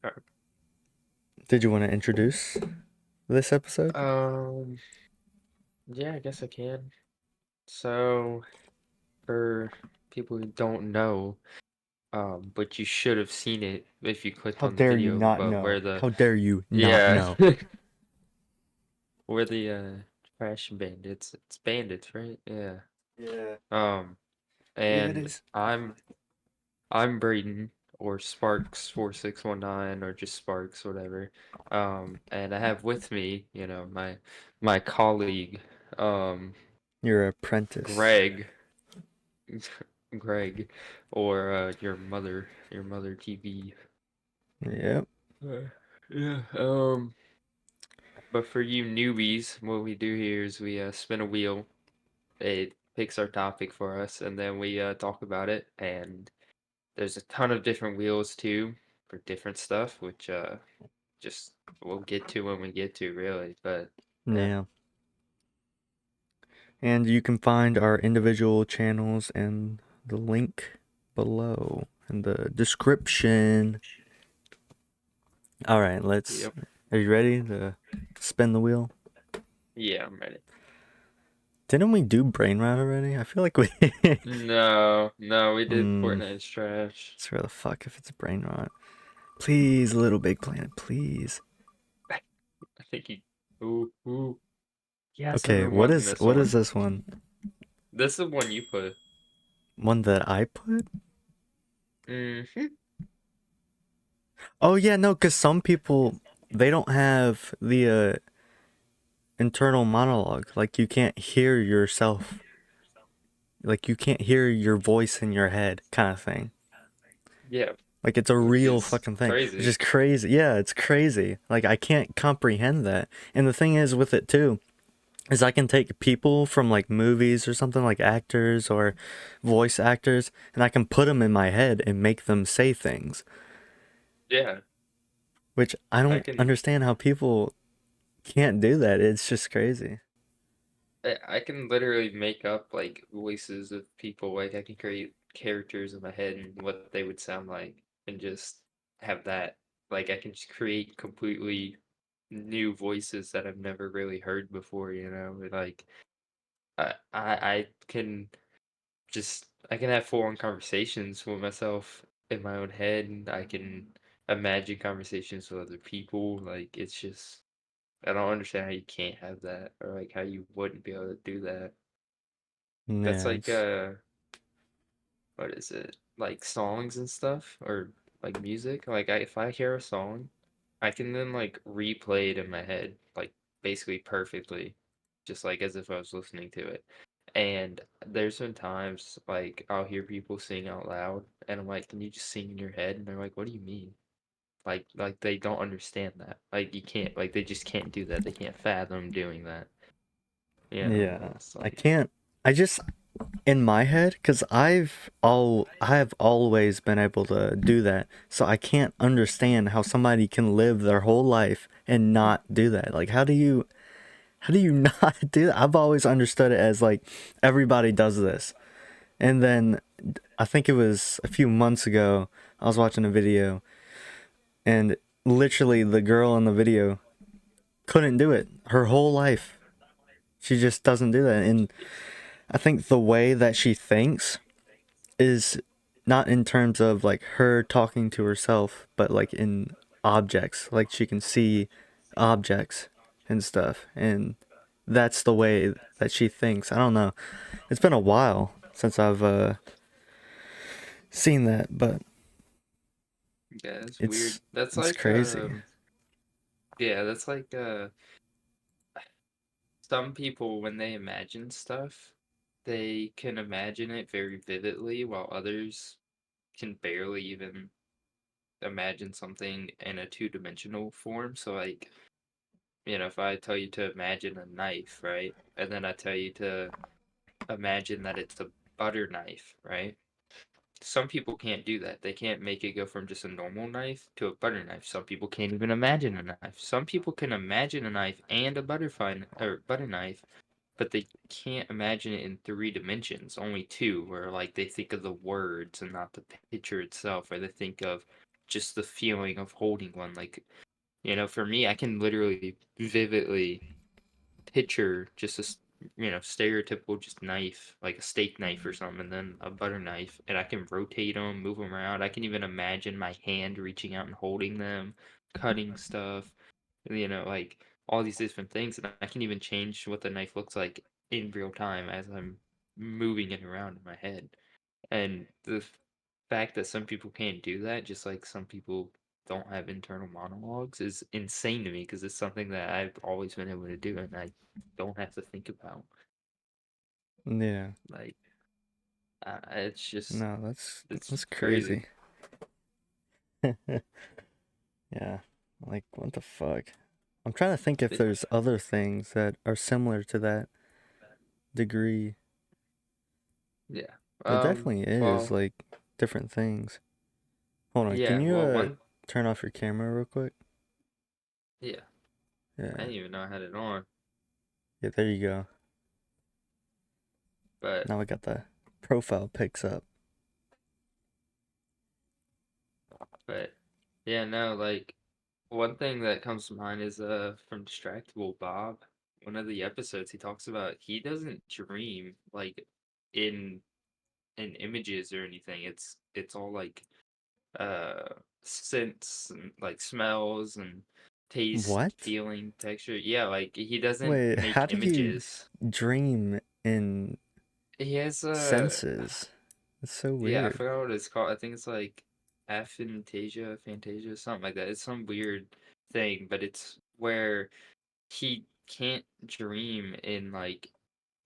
Uh, Did you want to introduce this episode? Um, yeah, I guess I can. So, for people who don't know, but you should have seen it if you clicked How on the dare you video, not but know? where the, How dare you not yeah, know? where the, trash bandits, it's bandits, right? Yeah. Yeah. Um, Yeah, it and is. I'm Braden, or Sparks4619, or just Sparks, whatever. And I have with me, my colleague, um, Your apprentice. Greg, Greg, or your mother TV. Yep. Uh, yeah. But for you newbies, what we do here is we spin a wheel. It picks our topic for us, and then we talk about it. And there's a ton of different wheels too for different stuff, which just we'll get to when we get to, really. But yeah, Yeah. And you can find our individual channels in the link below in the description. All right, let's. yep, Are you ready to spin the wheel? yeah, I'm ready. Didn't we do brain rot already? I feel like we. No, no, we did Hmm. Fortnite's trash. Swear the fuck if it's brain rot. Please, Little Big Planet, please. I think he. Ooh. Yes, I've Okay, been what wanting is this what is one. this one? This is one you put. One that I put? Hmm. Oh yeah, no, because some people they don't have the internal monologue. Like you can't hear yourself. Like you can't hear your voice in your head, kind of thing. Yeah, Like it's a which real is fucking thing, which crazy. is crazy. Yeah, it's crazy. Like I can't comprehend that. And the thing is with it too, is I can take people from like movies or something like actors or voice actors, and I can put them in my head and make them say things, Yeah, which I I don't can. understand how people can't do that. It's just crazy. I can literally make up like voices of people. Like I can create characters in my head and what they would sound like, and just have that. Like I can just create completely new voices that I've never really heard before. Like I can I can have full on conversations with myself in my own head, and I can imagine conversations with other people. Like it's just I don't understand how you can't have that, or like how you wouldn't be able to do that. That's Yeah, like it's what is it? Like songs and stuff, or like music. Like if I hear a song, I can then like replay it in my head, like basically perfectly, just like as if I was listening to it. And there's been times like I'll hear people sing out loud, and I'm like, "Can you just sing in your head?" And they're like, "What do you mean?" Like they don't understand that. Like you can't, like they just can't do that. They can't fathom doing that. yeah. It's I like, can't. I just in my head because I have always been able to do that. So I can't understand how somebody can live their whole life and not do that. Like how do you not do that? I've always understood it as like everybody does this. And then I think it was a few months ago, I was watching a video and literally the girl in the video couldn't do it her whole life. She just doesn't do that. And I think the way that she thinks is not in terms of like her talking to herself, but like in objects. Like she can see objects and stuff. And that's the way that she thinks. I don't know. It's been a while since I've seen that, but yeah, it's weird. it's it's crazy. That's like some people when they imagine stuff, they can imagine it very vividly, while others can barely even imagine something in a two-dimensional form. So like, if I tell you to imagine a knife, right? And then I tell you to imagine that it's a butter knife, right? Some people can't do that. They can't make it go from just a normal knife to a butter knife. Some people can't even imagine a knife. Some people can imagine a knife and a butter knife, but they can't imagine it in three dimensions, only two, where like they think of the words and not the picture itself, or they think of just the feeling of holding one. Like, for me, I can literally vividly picture just stereotypical just knife, like a steak knife or something, and then a butter knife, and I can rotate them, move them around. I can even imagine my hand reaching out and holding them, cutting stuff, like all these different things, and I can even change what the knife looks like in real time as I'm moving it around in my head. And the fact that some people can't do that, just like some people don't have internal monologues, is insane to me because it's something that I've always been able to do and I don't have to think about. Yeah. Like, it's just, No, it's that's crazy. crazy. Yeah. Like what the fuck? I'm trying to think if It, there's other things that are similar to that degree. yeah. There definitely is Well, like different things. Hold on, can yeah. you Well, one, turn off your camera real quick? yeah. I Yeah. didn't even know I had it on, Yeah, there you go. but, Now I got the profile pics up. but, yeah, no, like, one thing that comes to mind is from Distractible Bob. One of the episodes he talks about he doesn't dream like in images or anything. It's all like uh scents and like smells and taste, What? feeling, texture. Yeah, like he doesn't Wait, how make do you images. dream in He has senses? It's so yeah, I weird. forgot what it's called. I think it's like fantasia, something like that. It's some weird thing, but it's where he can't dream in like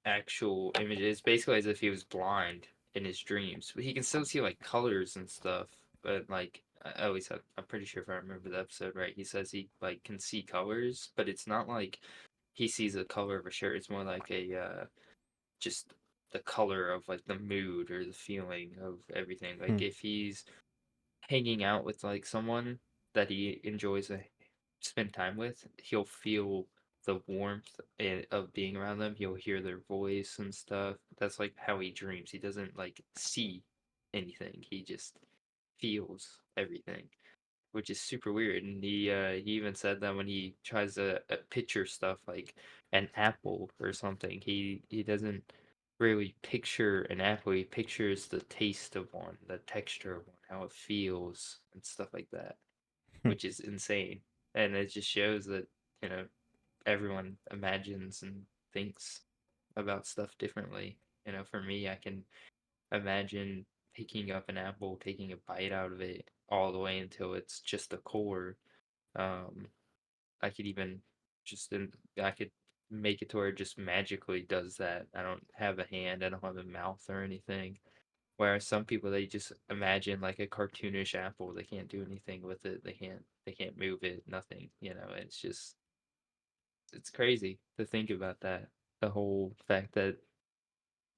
actual images. It's basically as if he was blind in his dreams, but he can still see like colors and stuff. But like, at least I'm pretty sure if I remember the episode right, he says he like can see colors, but it's not like he sees a color of a shirt. It's more like a just the color of like the mood or the feeling of everything. Hmm. Like if he's hanging out with like someone that he enjoys to spend time with, he'll feel the warmth of being around them. He'll hear their voice and stuff. That's like how he dreams. He doesn't like see anything. He just feels everything, which is super weird. And he even said that when he tries to picture stuff like an apple or something, he doesn't really picture an apple. He pictures the taste of one, the texture of one, how it feels, and stuff like that, which is insane. And it just shows that you know everyone imagines and thinks about stuff differently. For me, I can imagine picking up an apple, taking a bite out of it all the way until it's just the core. Um, I could even I could make it to where it just magically does that. I don't have a hand, I don't have a mouth or anything. Whereas some people they just imagine like a cartoonish apple. They can't do anything with it. They can't move it, nothing. It's crazy to think about that. The whole fact that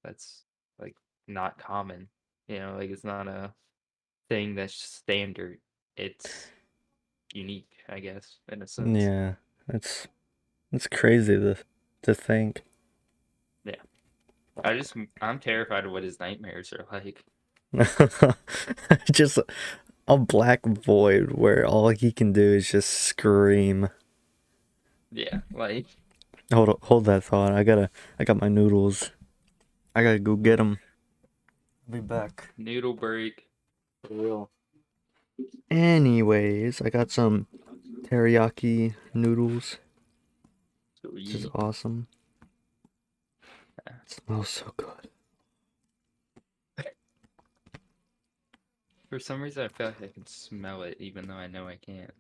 that's like not common. Like it's not a thing that's standard. It's unique, I guess, in a sense. Yeah, it's it's crazy to think. Yeah. I'm terrified of what his nightmares are like. Just a black void where all he can do is just scream. Yeah, like Hold that thought. I got my noodles. I gotta go get them. I'll be back. noodle break. For real. Anyways, I got some teriyaki noodles, which is Sweet. awesome. It smells so good. For some reason, I feel like I can smell it, even though I know I can't.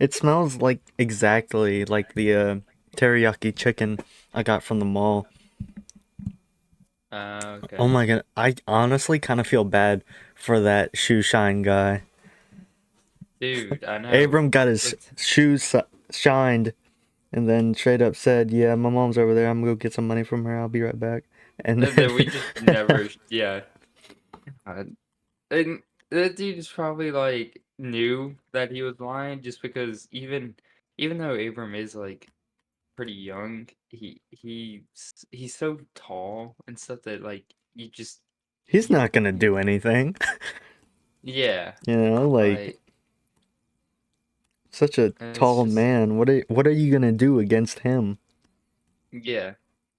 It smells like exactly like the teriyaki chicken I got from the mall. Oh Okay. my god, I honestly kind of feel bad for that shoe shine guy. Dude, I know. Abram got his Let's, shoes shined and then straight up said, "Yeah, my mom's over there. I'm gonna go get some money from her. I'll be right back." And and then then we just never, yeah. Uh, And that dude is probably like knew that he was lying just because even though Abram is like pretty young, he's so tall and stuff that like you just he's you not gonna you do anything. Yeah, You know, like like such a it's tall just man. What are you gonna do against him? yeah.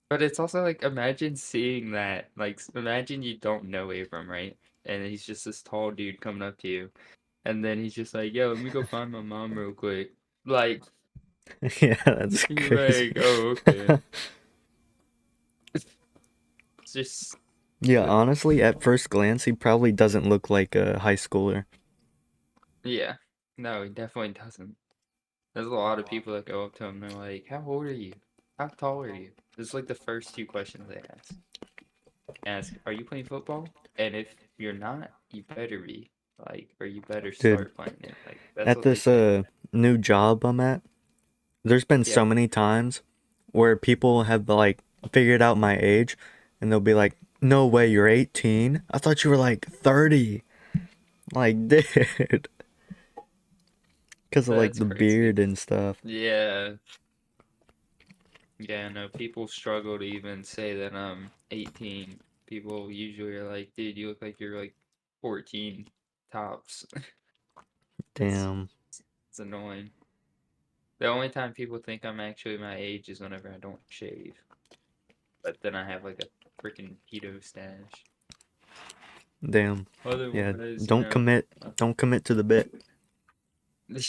But it's also like imagine seeing that. Like imagine you don't know Abram, right? And he's just this tall dude coming up to you, and then he's just like, "Yo, let me go find my mom real quick." Like Yeah, that's you're crazy. like, "Oh, okay." It's just Yeah, uh, honestly, at first glance, he probably doesn't look like a high schooler. yeah. No, he definitely doesn't. There's a lot of people that go up to him and they're like, "How old are you? How tall are you?" It's like the first two questions they ask. Ask, "Are you playing football?" And if you're not, you better be. Like, or you better Dude, start playing it. Like, that's at what they this say. new job I'm at, there's been Yeah. so many times where people have like figured out my age and they'll be like, "No way, you're 18? I thought you were like 30." Like, dude, because of like That's the crazy. beard and stuff. Yeah. Yeah, no, people struggle to even say that I'm 18. People usually are like, dude, you look like you're like 14 tops. It's Damn. it's annoying. The only time people think I'm actually my age is whenever I don't shave. But then I have like a freaking pedo stash. Damn. Yeah, Otherwise, don't commit. uh, Don't commit to the bit.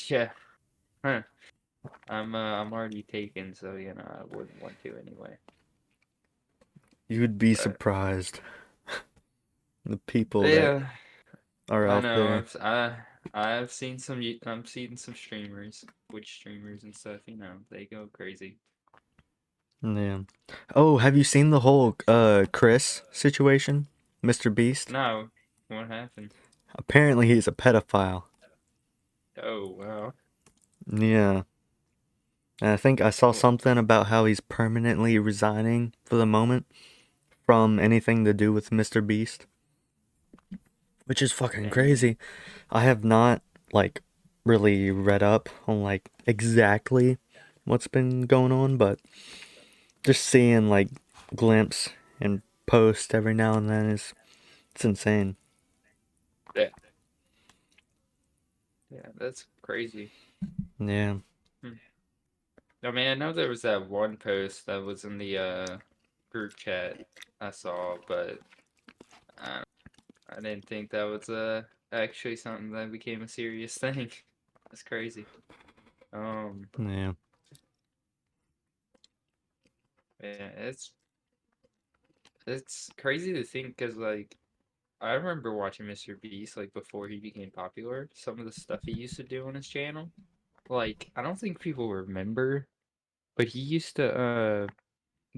yeah, huh. I'm already taken, so I wouldn't want to anyway. You'd be But surprised. The people that yeah, are I out know. there. I've seen I'm seeing some streamers, Twitch streamers and stuff. They go crazy. Yeah. Oh, have you seen the whole Chris situation? Mr. Beast? No, what happened? Apparently he's a pedophile. Oh wow. Yeah. And I think I saw Well, something about how he's permanently resigning for the moment from anything to do with Mr. Beast, which is fucking dang. crazy. I have not like really read up on like exactly what's been going on, but just seeing like glimpse and post every now and then is it's insane. Yeah, yeah, that's crazy. Yeah. Hmm. I mean, I know there was that one post that was in the group chat I saw, but I, I didn't think that was actually something that became a serious thing. That's crazy. Um, Yeah. yeah, it's crazy to think because like I remember watching Mr. Beast like before he became popular. Some of the stuff he used to do on his channel, like I don't think people remember, but he used to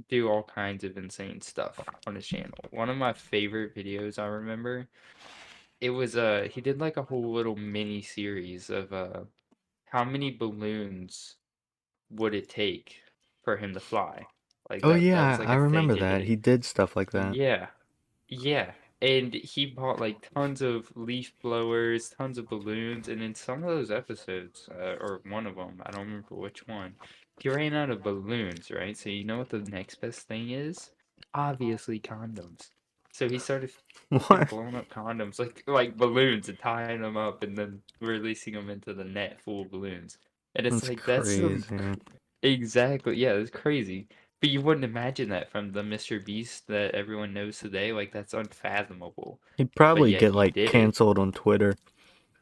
do all kinds of insane stuff on his channel. One of my favorite videos I remember, it was he did like a whole little mini series of how many balloons would it take for him to fly? Like Oh that yeah, was like I a thing remember he that. did. He did stuff like that. Yeah. Yeah. And he bought like tons of leaf blowers, tons of balloons, and in some of those episodes, or one of them, I don't remember which one, he ran out of balloons, right? So you know what the next best thing is? Obviously condoms. So he started fucking What? blowing up condoms like balloons and tying them up and then releasing them into the net full of balloons. And it's That's like that's some crazy. exactly, yeah, it's crazy. But you wouldn't imagine that from the Mr. Beast that everyone knows today. Like that's unfathomable. He'd But probably yet get he like did it. canceled on Twitter.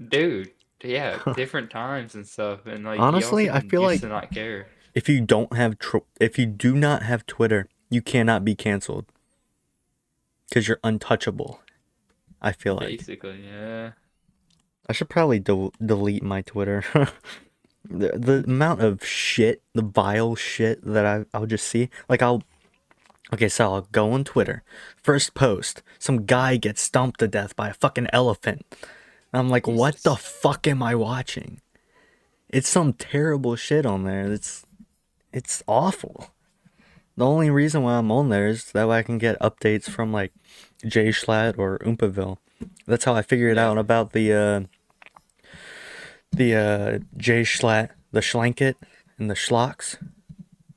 Dude, yeah, different times and stuff. And like he also Honestly, I feel used like to not care. if you do not have Twitter, you cannot be canceled because you're untouchable. I feel like Basically, yeah. I should probably delete my Twitter. The amount of shit, the vile shit that I'll just see. Like okay, so I'll go on Twitter. First post, some guy gets stomped to death by a fucking elephant. And I'm like, what the Jesus. fuck am I watching? It's some terrible shit on there. It's awful. The only reason why I'm on there is that way I can get updates from like J Schlatt or Oompaville. That's how I figured Yeah. out about the J Schlatt, the Schlanket, and the Schlocks.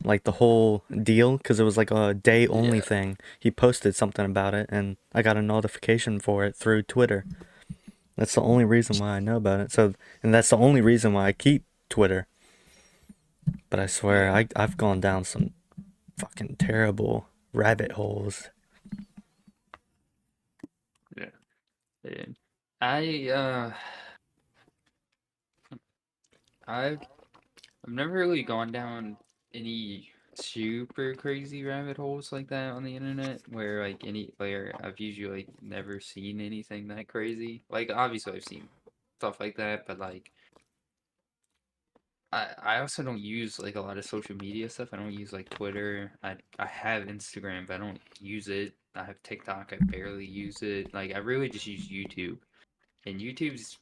Like the whole deal, because it was like a day only Yeah. thing. He posted something about it, and I got a notification for it through Twitter. That's the only reason why I know about it. So, and that's the only reason why I keep Twitter. But I swear, Yeah, I've gone down some fucking terrible rabbit holes. yeah. And I I've never really gone down any super crazy rabbit holes like that on the internet where I've usually like never seen anything that crazy. Like obviously I've seen stuff like that, but like I also don't use like a lot of social media stuff. I don't use like Twitter. I have Instagram, but I don't use it. I have TikTok. I barely use it. Like I really just use YouTube. And YouTube's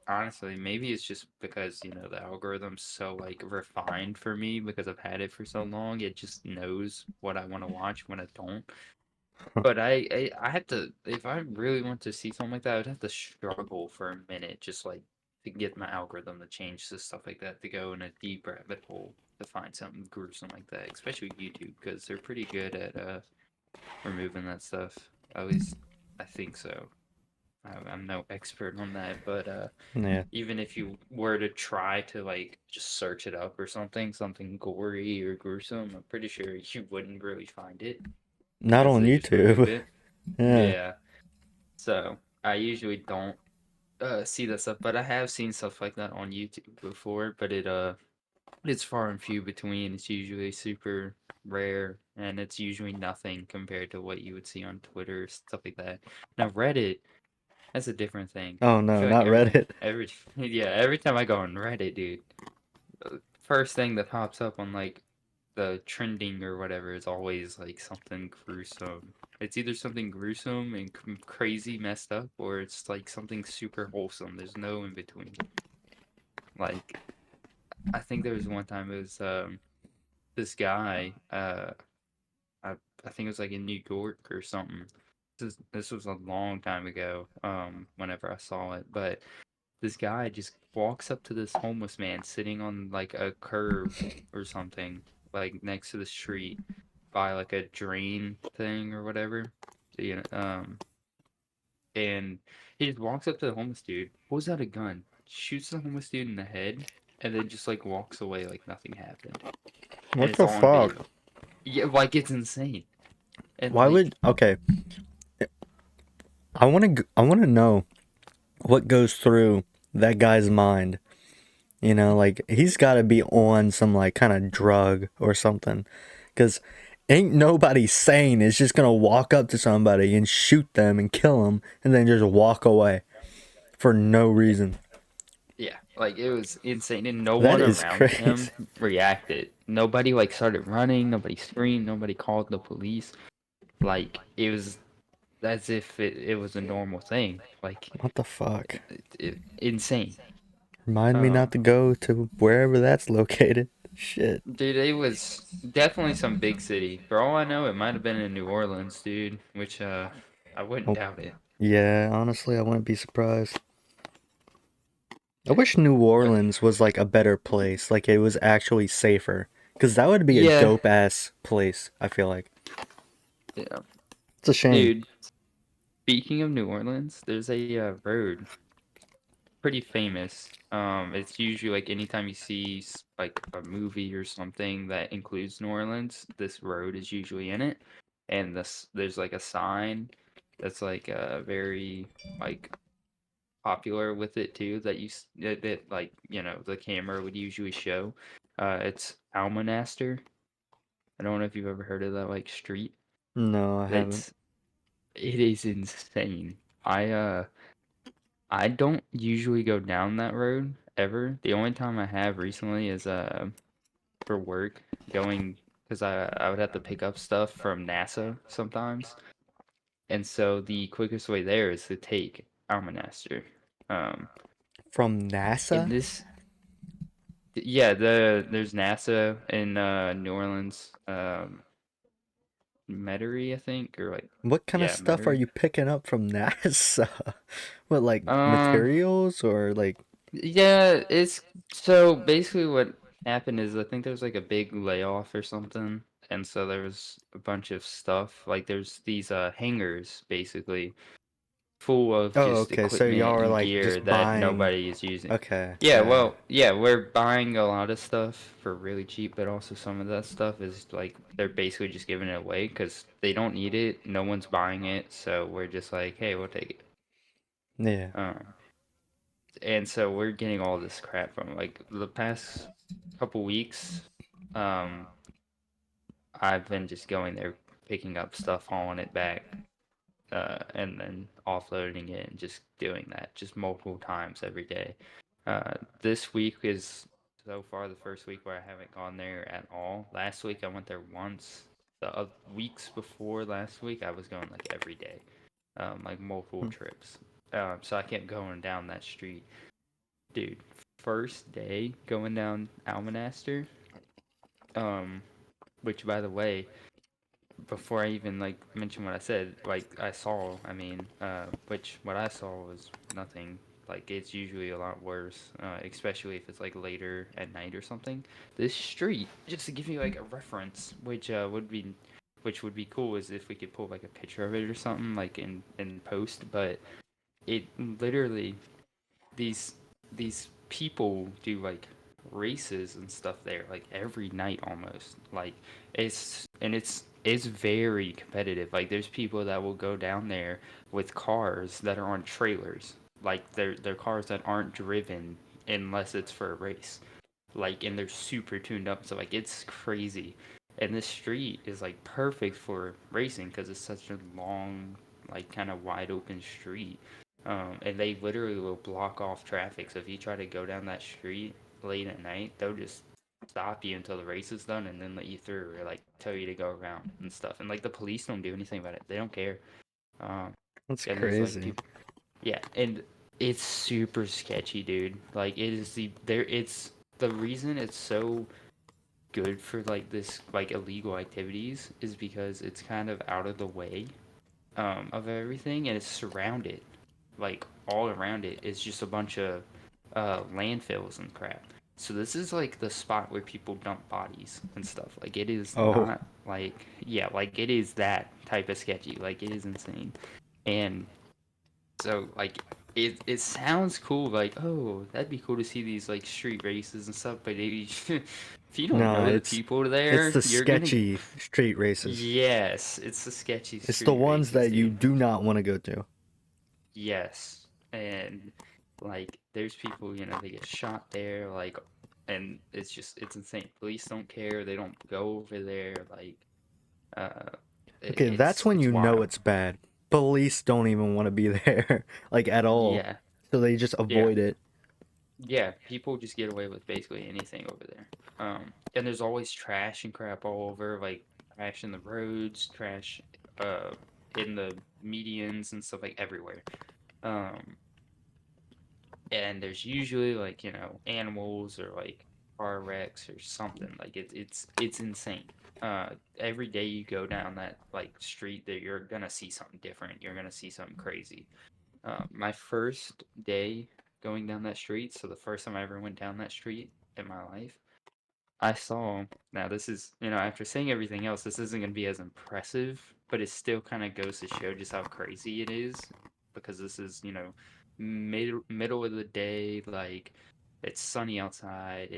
honestly, maybe it's just because, the algorithm's so like refined for me because I've had it for so long. It just knows what I want to watch when I don't. But I had to, if I really want to see something like that, I'd have to struggle for a minute, just like to get my algorithm to change to stuff like that, to go in a deep rabbit hole to find something gruesome like that, especially YouTube, because they're pretty good at removing that stuff. At least I think so. I'm no expert on that, but Yeah. even if you were to try to like just search it up or something gory or gruesome, I'm pretty sure you wouldn't really find it Not because on they just remove YouTube. it. Yeah. Yeah. So I usually don't see that stuff, but I have seen stuff like that on YouTube before, but it's far and few between. It's usually super rare, and it's usually nothing compared to what you would see on Twitter, stuff like that. Now Reddit, that's a different thing. Oh I no, feel like not Reddit. every time I go on Reddit, dude, first thing that pops up on like the trending or whatever is always like something gruesome. It's either something gruesome and crazy messed up, or it's like something super wholesome. There's no in between. Like I think there was one time it was this guy I I think it was like in New York or something. This was a long time ago whenever I saw it, but this guy just walks up to this homeless man sitting on like a curb or something, like next to the street by like a drain thing or whatever. And he just walks up to the homeless dude, pulls out a gun, shoots the homeless dude in the head, and then just like walks away like nothing happened. And What it's the all on fuck? video. Yeah, like it's insane. And Why like, would okay? I want to know what goes through that guy's mind. You know, like he's got to be on some like kind of drug or something, cuz ain't nobody sane is just going to walk up to somebody and shoot them and kill them and then just walk away for no yeah, reason. yeah, like it was insane, and no That one is around crazy. him reacted. Nobody like started running. Nobody screamed. Nobody called the police. Like it was as if it was a normal thing. Like What the fuck? insane. Remind me not Um, to go to wherever that's located. Shit. Dude, it was definitely some big city. For all I know, it might have been in New Orleans, dude. Which I wouldn't Oh, doubt it. yeah, honestly, I wouldn't be surprised. I wish New But Orleans was like a better place, like it was actually safer. Cause that would be a yeah, dope ass place, I feel like. yeah, It's a shame. dude. Speaking of New Orleans, there's a road pretty famous. It's usually like anytime you see like a movie or something that includes New Orleans, this road is usually in it, and there's like a sign that's like very like popular with it too that that like the camera would usually show. It's Almonaster. I don't know if you've ever heard of that like street. No, I haven't. It's it is insane. I don't usually go down that road ever. The only time I have recently is for work going because I would have to pick up stuff from NASA sometimes, and so the quickest way there is to take Almonaster. Um, From in NASA? this Yeah, there's NASA in New Orleans, Metairie, I think, or like What kind of yeah, stuff are Metairie. you picking up from NASA? What, like Um, materials or like. yeah, it's so basically what happened is I think there's like a big layoff or something, and so there was a bunch of stuff like there's these hangars basically full of Oh, just okay. So equipment y'all are and like gear just that buying. nobody is using. Okay, Yeah, yeah. well, yeah, we're buying a lot of stuff for really cheap, but also some of that stuff is like they're basically just giving it away because they don't need it. No one's buying it, so we're just like, hey, we'll take it. Yeah. Um, and so we're getting all this crap from like the past couple weeks. Um, I've been just going there, picking up stuff, hauling it back, and then offloading it and just doing that just multiple times every day. This week is so far the first week where I haven't gone there at all. Last week I went there once. The weeks before last week I was going like every day, like multiple Hmm. trips. So I kept going down that street, dude. First day going down Almanaster, um, which by the way, before I even like mention what I said, like I saw, I mean, which what I saw was nothing. Like it's usually a lot worse, especially if it's like later at night or something. This street, just to give you like a reference, which would be cool, is if we could pull like a picture of it or something, like in post. But it literally these these people do like races and stuff there like every night almost, like it's very competitive. Like there's people that will go down there with cars that are on trailers, like they're cars that aren't driven unless it's for a race, like, and they're super tuned up, so like it's crazy. And this street is like perfect for racing because it's such a long, like kind of wide open street. And they literally will block off traffic, so if you try to go down that street late at night, they'll just stop you until the race is done and then let you through, or like tell you to go around and stuff. And like the police don't do anything about it, they don't care. um, That's and there's like crazy. people, yeah, and it's super sketchy, dude. Like it is it's the reason it's so good for like this like illegal activities is because it's kind of out of the way of everything, and it's surrounded, like all around it is just a bunch of landfills and crap. So this is like the spot where people dump bodies and stuff. Like it is Oh, not like, yeah, like it is that type of sketchy. Like it is insane. And so like it sounds cool, like, oh, that'd be cool to see these like street races and stuff, but if you don't no, know the it's people it's there, the you're gonna, sketchy street races. yes, it's the sketchy It's the street ones races, that you dude. do not want to go to. Yes. And like there's people, they get shot there, like, and it's insane. Police don't care, they don't go over there, like, uh Okay, that's when it's you know wild. it's bad. Police don't even want to be there, like at all. Yeah. So they just Yeah. avoid it. Yeah, people just get away with basically anything over there. And there's always trash and crap all over, like trash in the roads, trash uh in the medians and stuff, like everywhere. Um, and there's usually like, animals or like car wrecks or something. Like it's insane. Every day you go down that like street, that you're gonna see something different. You're gonna see something crazy. My first day going down that street, so the first time I ever went down that street in my life, I saw. Now, this is, after saying everything else, this isn't going to be as impressive, but it still kind of goes to show just how crazy it is, because this is, middle of the day, like, it's sunny outside,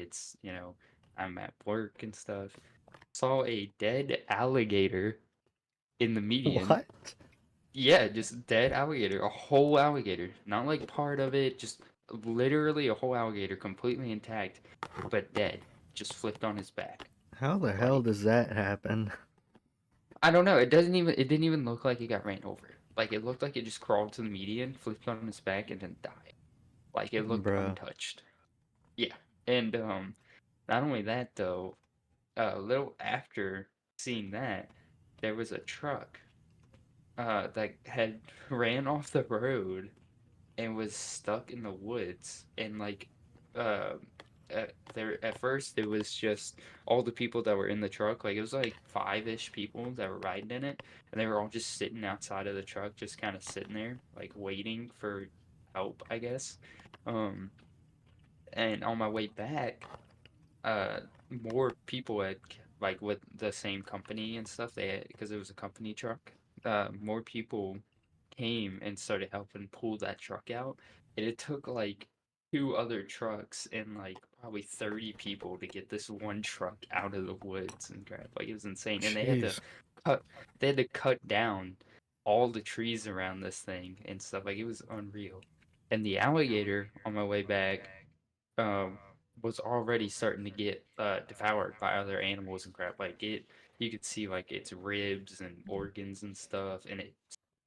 I'm at work and stuff. Saw a dead alligator in the median. What? Yeah, just dead alligator, a whole alligator, not like part of it, just literally a whole alligator, completely intact, but dead, just flipped on his back. How the hell Like, does that happen? I don't know, it didn't even look like it got ran over. Like it looked like it just crawled to the median, flipped on his back, and then died. Like it looked Bruh. untouched. Yeah, and not only that though, a little after seeing that, there was a truck that had ran off the road and was stuck in the woods, and like uh at first it was just all the people that were in the truck, like it was like five-ish people that were riding in it, and they were all just sitting outside of the truck, just kind of sitting there like waiting for help, I guess. um and on my way back, uh more people had, like, with the same company and stuff, they had, because it was a company truck, more people came and started helping pull that truck out, and it took like two other trucks and like probably 30 people to get this one truck out of the woods and crap. Like it was insane. And Jeez. cut they had to cut down all the trees around this thing and stuff. Like it was unreal. And the alligator on my way back um was already starting to get devoured by other animals and crap. Like it you could see like its ribs and organs and stuff, and it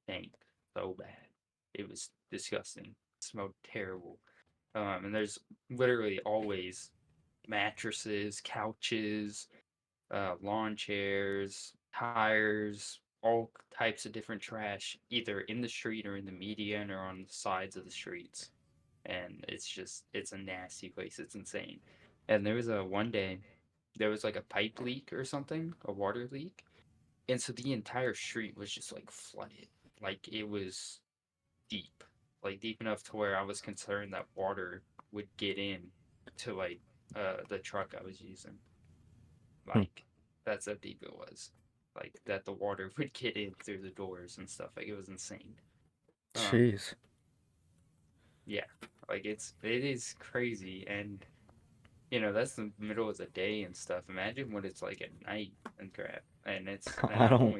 stank so bad. It was disgusting. It smelled terrible. And there's literally always mattresses, couches, lawn chairs, tires, all types of different trash, either in the street or in the median or on the sides of the streets. And it's a nasty place. It's insane. And there was a one day, there was like a pipe leak or something, a water leak. And so the entire street was just like flooded. Like it was deep, like deep enough to where I was concerned that water would get in to like the truck I was using. Hmm. Like that's how deep it was. Like that the water would get in through the doors and stuff. Like it was insane. Um, Jeez. yeah, like it is crazy, and you know that's the middle of the day and stuff. Imagine what it's like at night and crap. And I don't.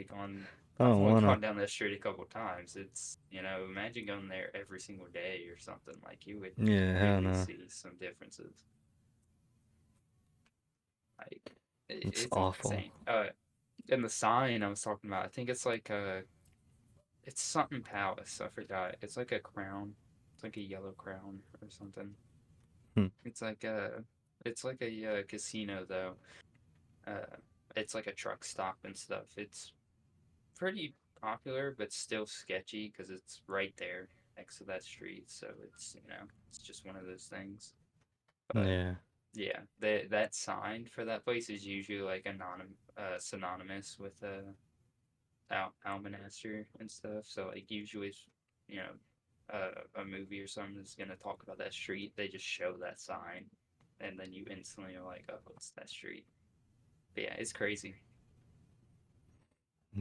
I I've don't only wanna. gone down that street a couple times. It's imagine going there every single day or something. Like you would Yeah. Hell really no. see some differences. Like It's it's awful. insane. And the sign I was talking about, I think it's like it's something palace. I forgot. It's like a crown. It's like a yellow crown or something. Hmm. It's like a casino though. Uh, it's like a truck stop and stuff. It's pretty popular, but still sketchy because it's right there next to that street. So it's just one of those things. But Yeah. yeah, that sign for that place is usually like synonymous with Almanaster and stuff. So like usually, you know, a movie or something is gonna talk about that street. They just show that sign, and then you instantly are like, oh, it's that street. But yeah, it's crazy.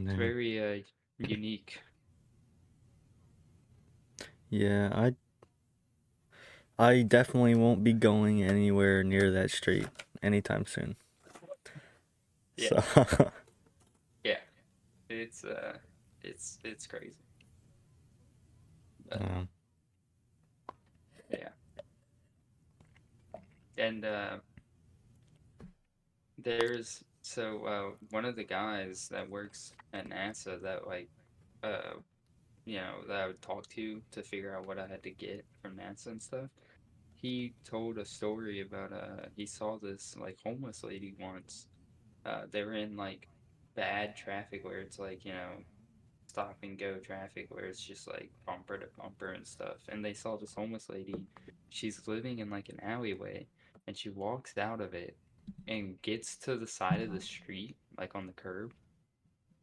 It's Yeah. very unique. Yeah. I definitely won't be going anywhere near that street anytime soon. Yeah, So. yeah. It's it's crazy. But um, yeah, and one of the guys that works at NASA that uh that I would talk to figure out what I had to get from NASA and stuff. He told a story about he saw this like homeless lady once. They were in like bad traffic where it's like stop and go traffic where it's just like bumper to bumper and stuff. And they saw this homeless lady. She's living in like an alleyway, and she walks out of it and gets to the side of the street, like on the curb,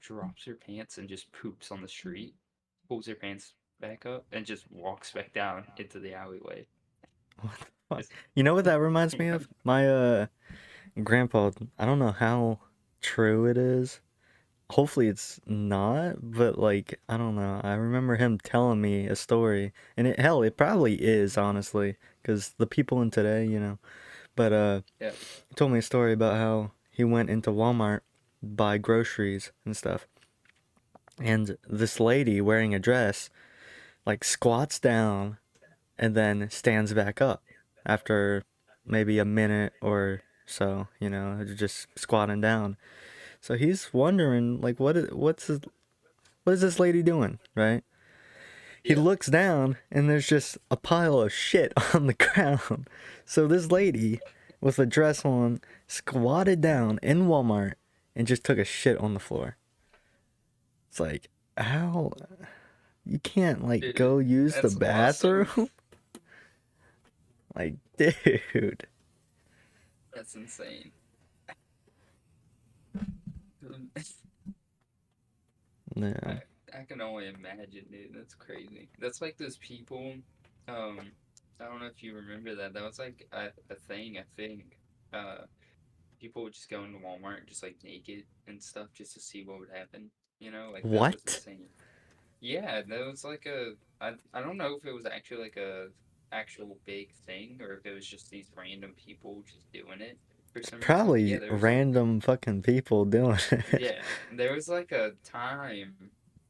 drops her pants and just poops on the street, pulls her pants back up, and just walks back down into the alleyway. what the fuck? It's, You know what that reminds me of? My grandpa. I don't know how true it is. Hopefully it's not, but like I don't know. I remember him telling me a story, and it probably is honestly, because the people in today, you know. But yeah, he told me a story about how he went into Walmart, buy groceries and stuff, and this lady wearing a dress like squats down and then stands back up after maybe a minute or so, you know, just squatting down. So he's wondering like what is this lady doing, right? He yeah, looks down and there's just a pile of shit on the ground. So this lady with a dress on squatted down in Walmart and just took a shit on the floor. It's like, how you can't like dude, go use the that's awesome. bathroom? Like, dude. That's insane. Yeah. I I can only imagine, dude. That's crazy. That's like those people. Um, I don't know if you remember that. That was like a thing. I think. People would just go into Walmart just like naked and stuff just to see what would happen. Like that was What? insane. Yeah, that was like I don't know if it was actually like a actual big thing or if it was just these random people just doing it for some reason. But yeah, Probably random fucking people doing it. there was like a time,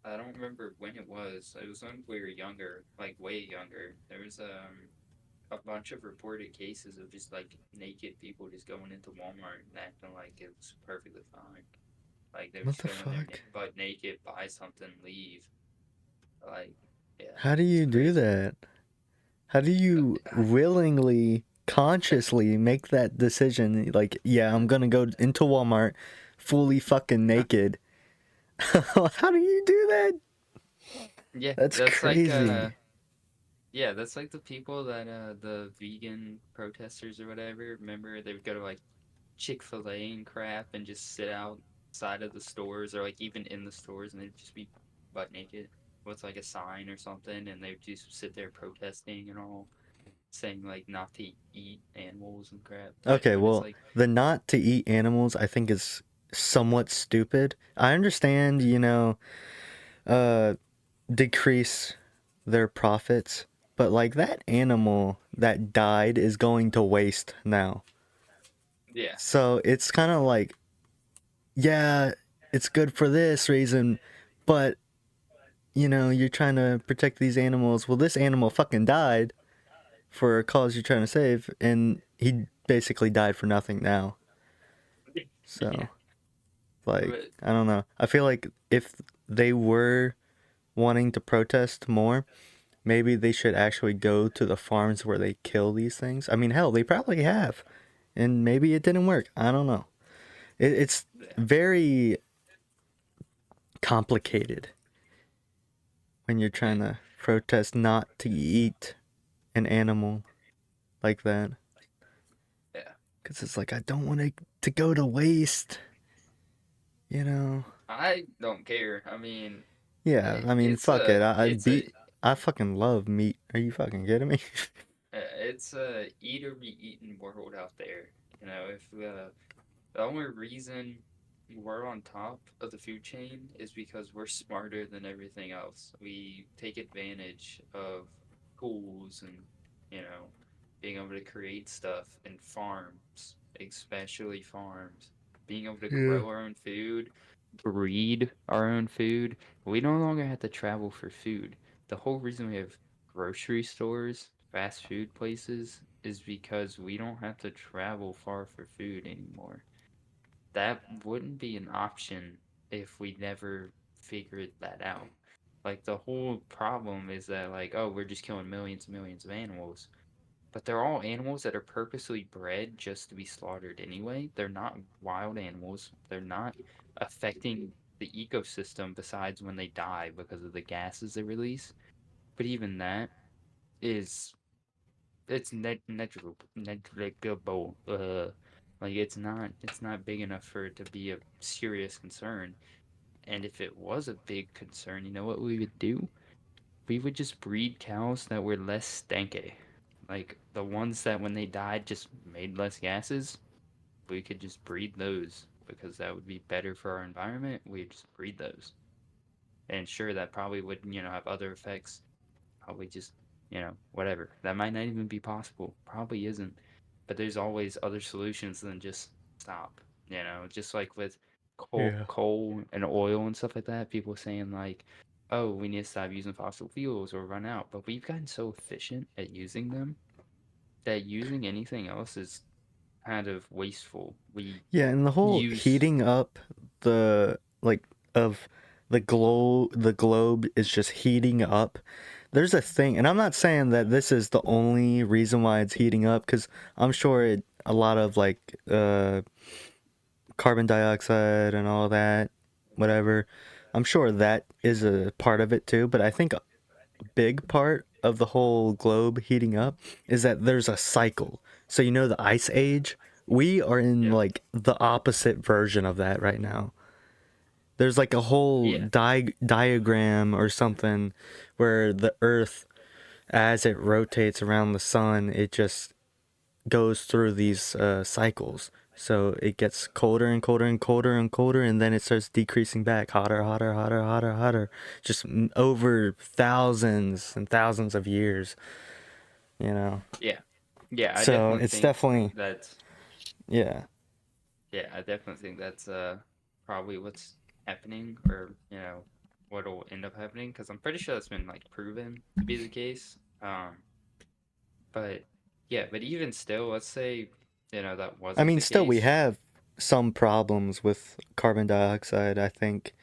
I don't remember when it was. It was when we were younger, like way younger. There was a bunch of reported cases of just like naked people just going into Walmart and acting like it was perfectly fine. Like they would What just the go in there fuck? butt naked, buy something, leave. Like, yeah, How do it's you do crazy. that? How do you willingly, consciously make that decision? Like, yeah, I'm gonna go into Walmart fully fucking naked. How do you do that? Yeah, That's that's like crazy. yeah, that's like the people that the vegan protesters or whatever. Remember they would go to like Chick-fil-A and crap and just sit outside of the stores or like even in the stores and they'd just be butt naked with like a sign or something and they'd just sit there protesting and all saying like not to eat animals and crap. Okay, But it's well, like the not to eat animals I think is somewhat stupid. I understand, uh, decrease their profits, but like that animal that died is going to waste now. yeah, So it's kind of like, yeah, it's good for this reason, but you're trying to protect these animals. Well, this animal fucking died for a cause you're trying to save, and he basically died for nothing now. yeah, So, like, but I don't know. I feel like if they were wanting to protest more, maybe they should actually go to the farms where they kill these things. I mean, hell, they probably have, and maybe it didn't work. I don't know. It's yeah, very complicated when you're eh, trying to protest not to eat an animal like that. yeah. Because it's like, I don't want it to go to waste, you know? I don't care. I mean, Yeah, I mean, it's fuck it. it's a I fucking love meat. Are you fucking kidding me? it's a eat or be eaten world out there. You know, if the only reason we're on top of the food chain is because we're smarter than everything else. We take advantage of tools and, you know, being able to create stuff in farms, especially farms. Being able to Yeah. grow our own food, breed our own food. We no longer have to travel for food. The whole reason we have grocery stores, fast food places, is because we don't have to travel far for food anymore. That wouldn't be an option if we never figured that out. Like the whole problem is that like, oh, we're just killing millions and millions of animals. But they're all animals that are purposely bred just to be slaughtered anyway. They're not wild animals. They're not affecting the ecosystem besides when they die because of the gases they release. But even that is it's negligible. Like it's not big enough for it to be a serious concern. And if it was a big concern, you know what we would do? We would just breed cows that were less stanky. Like the ones that when they died just made less gases, we could just breed those because that would be better for our environment. We'd just breed those. And sure, that probably would, have other effects. Probably just, whatever. That might not even be possible. Probably isn't. But there's always other solutions than just stop. Just like with Yeah. coal and oil and stuff like that, people saying like, oh, we need to stop using fossil fuels or run out. But we've gotten so efficient at using them that using anything else is kind of wasteful. We Yeah, and the whole use, heating up the like of the globe is just heating up. There's a thing, and I'm not saying that this is the only reason why it's heating up cuz I'm sure a lot of like carbon dioxide and all that whatever. I'm sure that is a part of it too, but I think a big part of the whole globe heating up is that there's a cycle. So the ice age, we are in yep, like the opposite version of that right now. There's like a whole yeah, diagram or something where the earth as it rotates around the sun, it just goes through these cycles. So it gets colder and colder and colder and colder, and then it starts decreasing back, hotter, hotter, hotter, hotter, hotter, just over thousands and thousands of years, you know. Yeah. Yeah, I So definitely it's think definitely, that's yeah. yeah, I definitely think that's probably what's happening, or what'll end up happening, because I'm pretty sure that's been like proven to be the case. But yeah, but even still, let's say that I wasn't mean, the still, we case. have some problems with carbon dioxide, I think,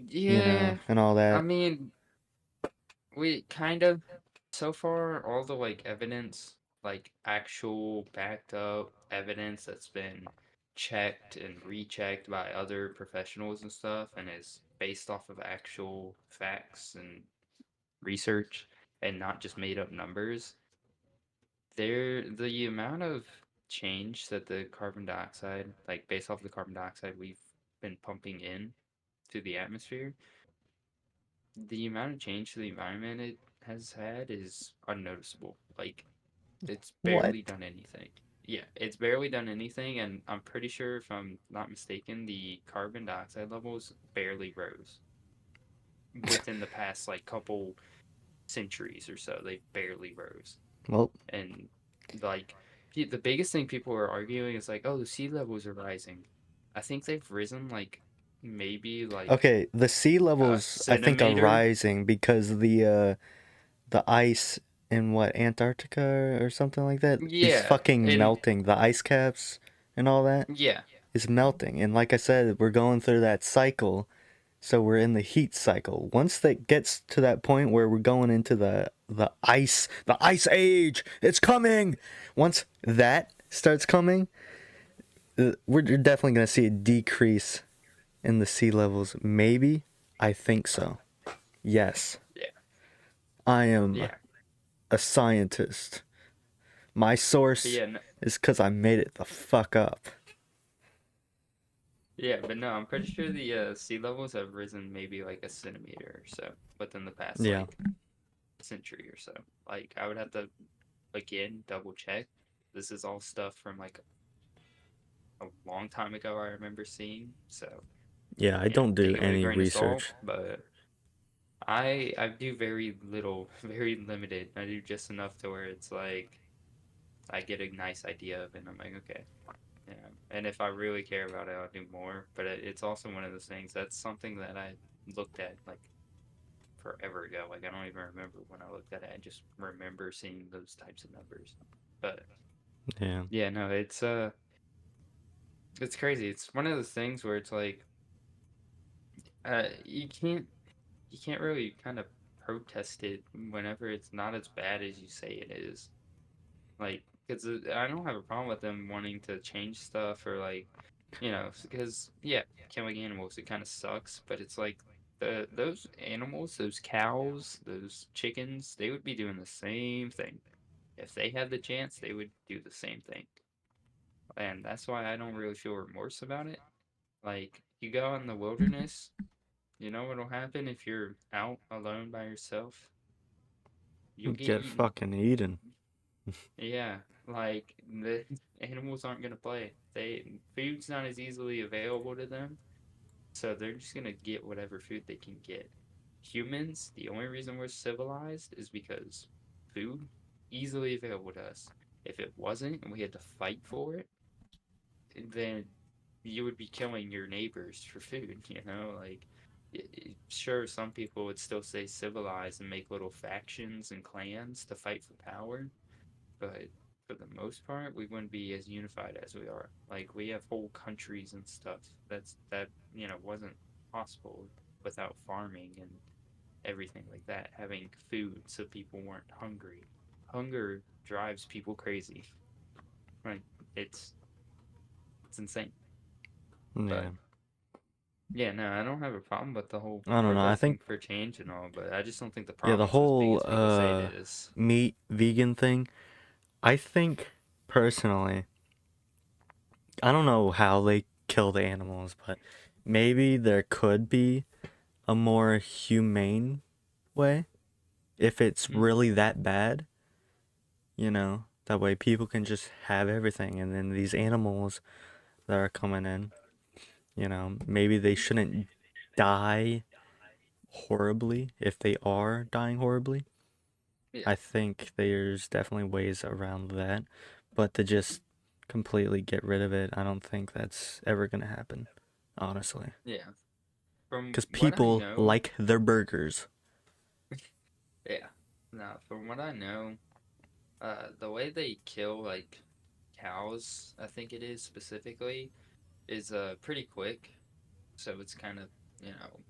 Yeah, and all I that. mean, we kind of, so far, all the like evidence, like actual backed up evidence that's been checked and rechecked by other professionals and stuff, and is based off of actual facts and research and not just made up numbers. The amount of change that the carbon dioxide, like based off the carbon dioxide we've been pumping in to the atmosphere, the amount of change to the environment it has had is unnoticeable. Like, it's barely What? done anything. Yeah, it's barely done anything, and I'm pretty sure, if I'm not mistaken, the carbon dioxide levels barely rose within the past like couple centuries or so. They barely rose. Well, And like the biggest thing people are arguing is like, oh, the sea levels are rising. I think they've risen like maybe like okay, the sea a levels, I think, are centimeter. rising because the ice in what, Antarctica or something like that is Yeah, fucking and melting. The ice caps and all that yeah, is melting. And like I said, we're going through that cycle. So we're in the heat cycle. Once that gets to that point where we're going into the ice age, it's coming. Once that starts coming, we're definitely going to see a decrease in the sea levels. Maybe. I think so. Yes. yeah, I am yeah, a scientist. My but source yeah, no, is because I made it the fuck up. yeah, but no, I'm pretty sure the sea levels have risen maybe like a centimeter or so within the past Yeah. like century or so. Like, I would have to again double check. This is all stuff from like a long time ago. I remember seeing, so Yeah, I don't do take it with a any grain of salt. research. But I do very little, very limited. I do just enough to where it's like I get a nice idea of it, and I'm like, okay, yeah. And if I really care about it, I'll do more. But it's also one of those things that's something that I looked at like forever ago. Like, I don't even remember when I looked at it. I just remember seeing those types of numbers. But Yeah. yeah, no, it's crazy. It's one of those things where it's like you can't really kind of protest it whenever it's not as bad as you say it is. Like, because I don't have a problem with them wanting to change stuff, or like, because yeah, killing animals, it kind of sucks, but it's like those animals, those cows, those chickens, they would be doing the same thing. If they had the chance, they would do the same thing. And that's why I don't really feel remorse about it. Like, you go in the wilderness, you know what'll happen if you're out alone by yourself? You'll get Get eaten. fucking eaten. Yeah, like the animals aren't gonna play. Food's not as easily available to them, so they're just gonna get whatever food they can get. Humans, the only reason we're civilized is because food easily available to us. If it wasn't and we had to fight for it, then you would be killing your neighbors for food, like sure, some people would still stay civilized and make little factions and clans to fight for power, but for the most part, we wouldn't be as unified as we are. Like, we have whole countries and stuff that wasn't possible without farming and everything like that. Having food so people weren't hungry. Hunger drives people crazy. Like, it's it's insane. Yeah. But yeah, no, I don't have a problem with the whole I don't know. I protesting think, for change and all, but I just don't think the yeah, the problem's as big whole as people say it is. meat vegan thing, I think personally, I don't know how they kill the animals, but maybe there could be a more humane way if it's Hmm. really that bad, you know? That way people can just have everything, and then these animals that are coming in, maybe they shouldn't die horribly if they are dying horribly. Yeah. I think there's definitely ways around that, but to just completely get rid of it, I don't think that's ever gonna happen, honestly. Yeah. From Because what I people know, like their burgers. yeah. No, from what I know, the way they kill like cows, I think it is specifically, is pretty quick. So it's kind of, you know,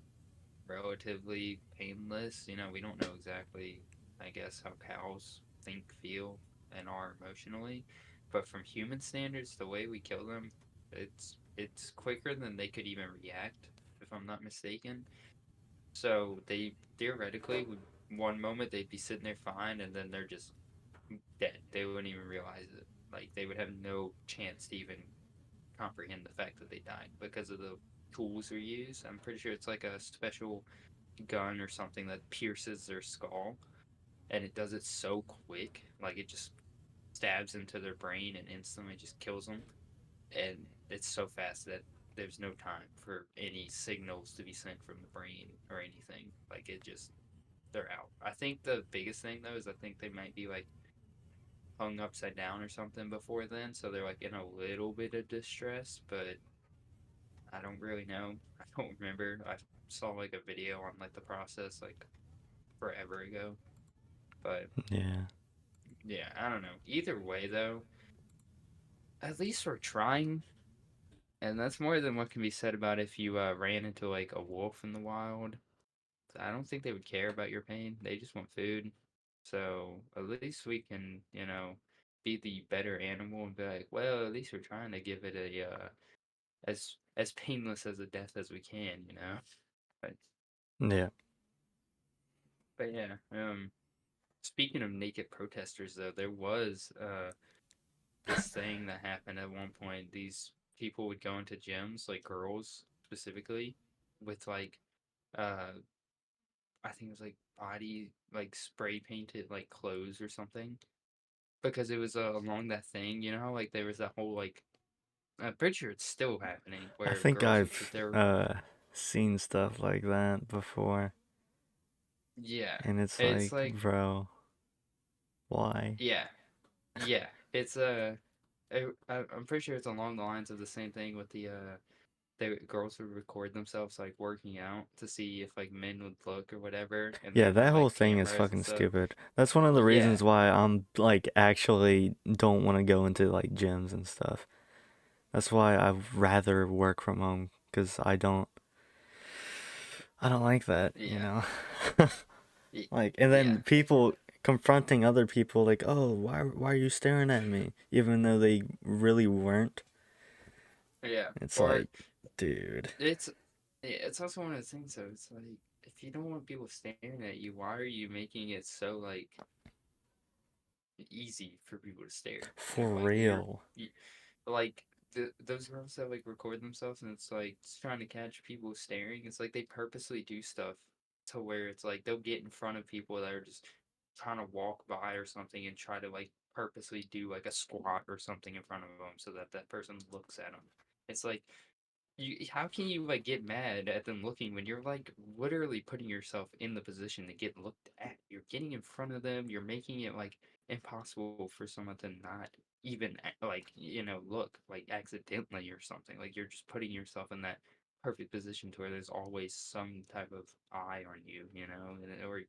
relatively painless. You know, we don't know exactly, I guess, how cows think, feel, and are emotionally, but from human standards, the way we kill them, it's quicker than they could even react, if I'm not mistaken. So they theoretically would one moment they'd be sitting there fine, and then they're just dead. They wouldn't even realize it. Like they would have no chance to even comprehend the fact that they died because of the tools we use. I'm pretty sure it's like a special gun or something that pierces their skull, and it does it so quick, like it just stabs into their brain and instantly just kills them. And it's so fast that there's no time for any signals to be sent from the brain or anything. Like it just they're out. I think the biggest thing though is I think they might be like hung upside down or something before then, so they're like in a little bit of distress, but I don't really know. I don't remember. I saw like a video on like the process like forever ago. But Yeah. yeah, I don't know. Either way though, at least we're trying. And that's more than what can be said about if you ran into like a wolf in the wild. I don't think they would care about your pain. They just want food. So at least we can, you know, be the better animal and be like, well, at least we're trying to give it a as painless as a death as we can, you know. But Yeah. but yeah, speaking of naked protesters though, there was this thing that happened at one point. These people would go into gyms, like girls specifically, with like uh I think it was like body like spray painted like clothes or something because it was along that thing, you know how like there was that whole like I'm pretty sure it's still happening I where think girls would put I've their seen stuff like that before, yeah. and it's It's like, like bro, why? yeah. Yeah. It's I'm pretty sure it's along the lines of the same thing with the the girls would record themselves like working out to see if like men would look or whatever and they Yeah, have on that whole like thing is cameras and fucking stuff. stupid. That's one of the Yeah. reasons why I'm like actually don't want to go into like gyms and stuff. That's why I'd rather work from home because I don't like that, Yeah. y- Like, and Yeah. then people confronting other people like, "Oh, why are you staring at me?" Even though they really weren't. Yeah. It's Or like, dude. it's yeah, it's also one of those things though. It's like if you don't want people staring at you, why are you making it so like easy for people to stare? You know, For like real. you, like those girls that like record themselves and it's like just trying to catch people staring. It's like they purposely do stuff to where it's like they'll get in front of people that are just trying to walk by or something and try to like purposely do like a squat or something in front of them so that that person looks at them. It's like you how can you like get mad at them looking when you're like literally putting yourself in the position to get looked at? You're getting in front of them, you're making it like impossible for someone to not even like, you know, look like accidentally or something. Like you're just putting yourself in that perfect position to where there's always some type of eye on you, you know, and or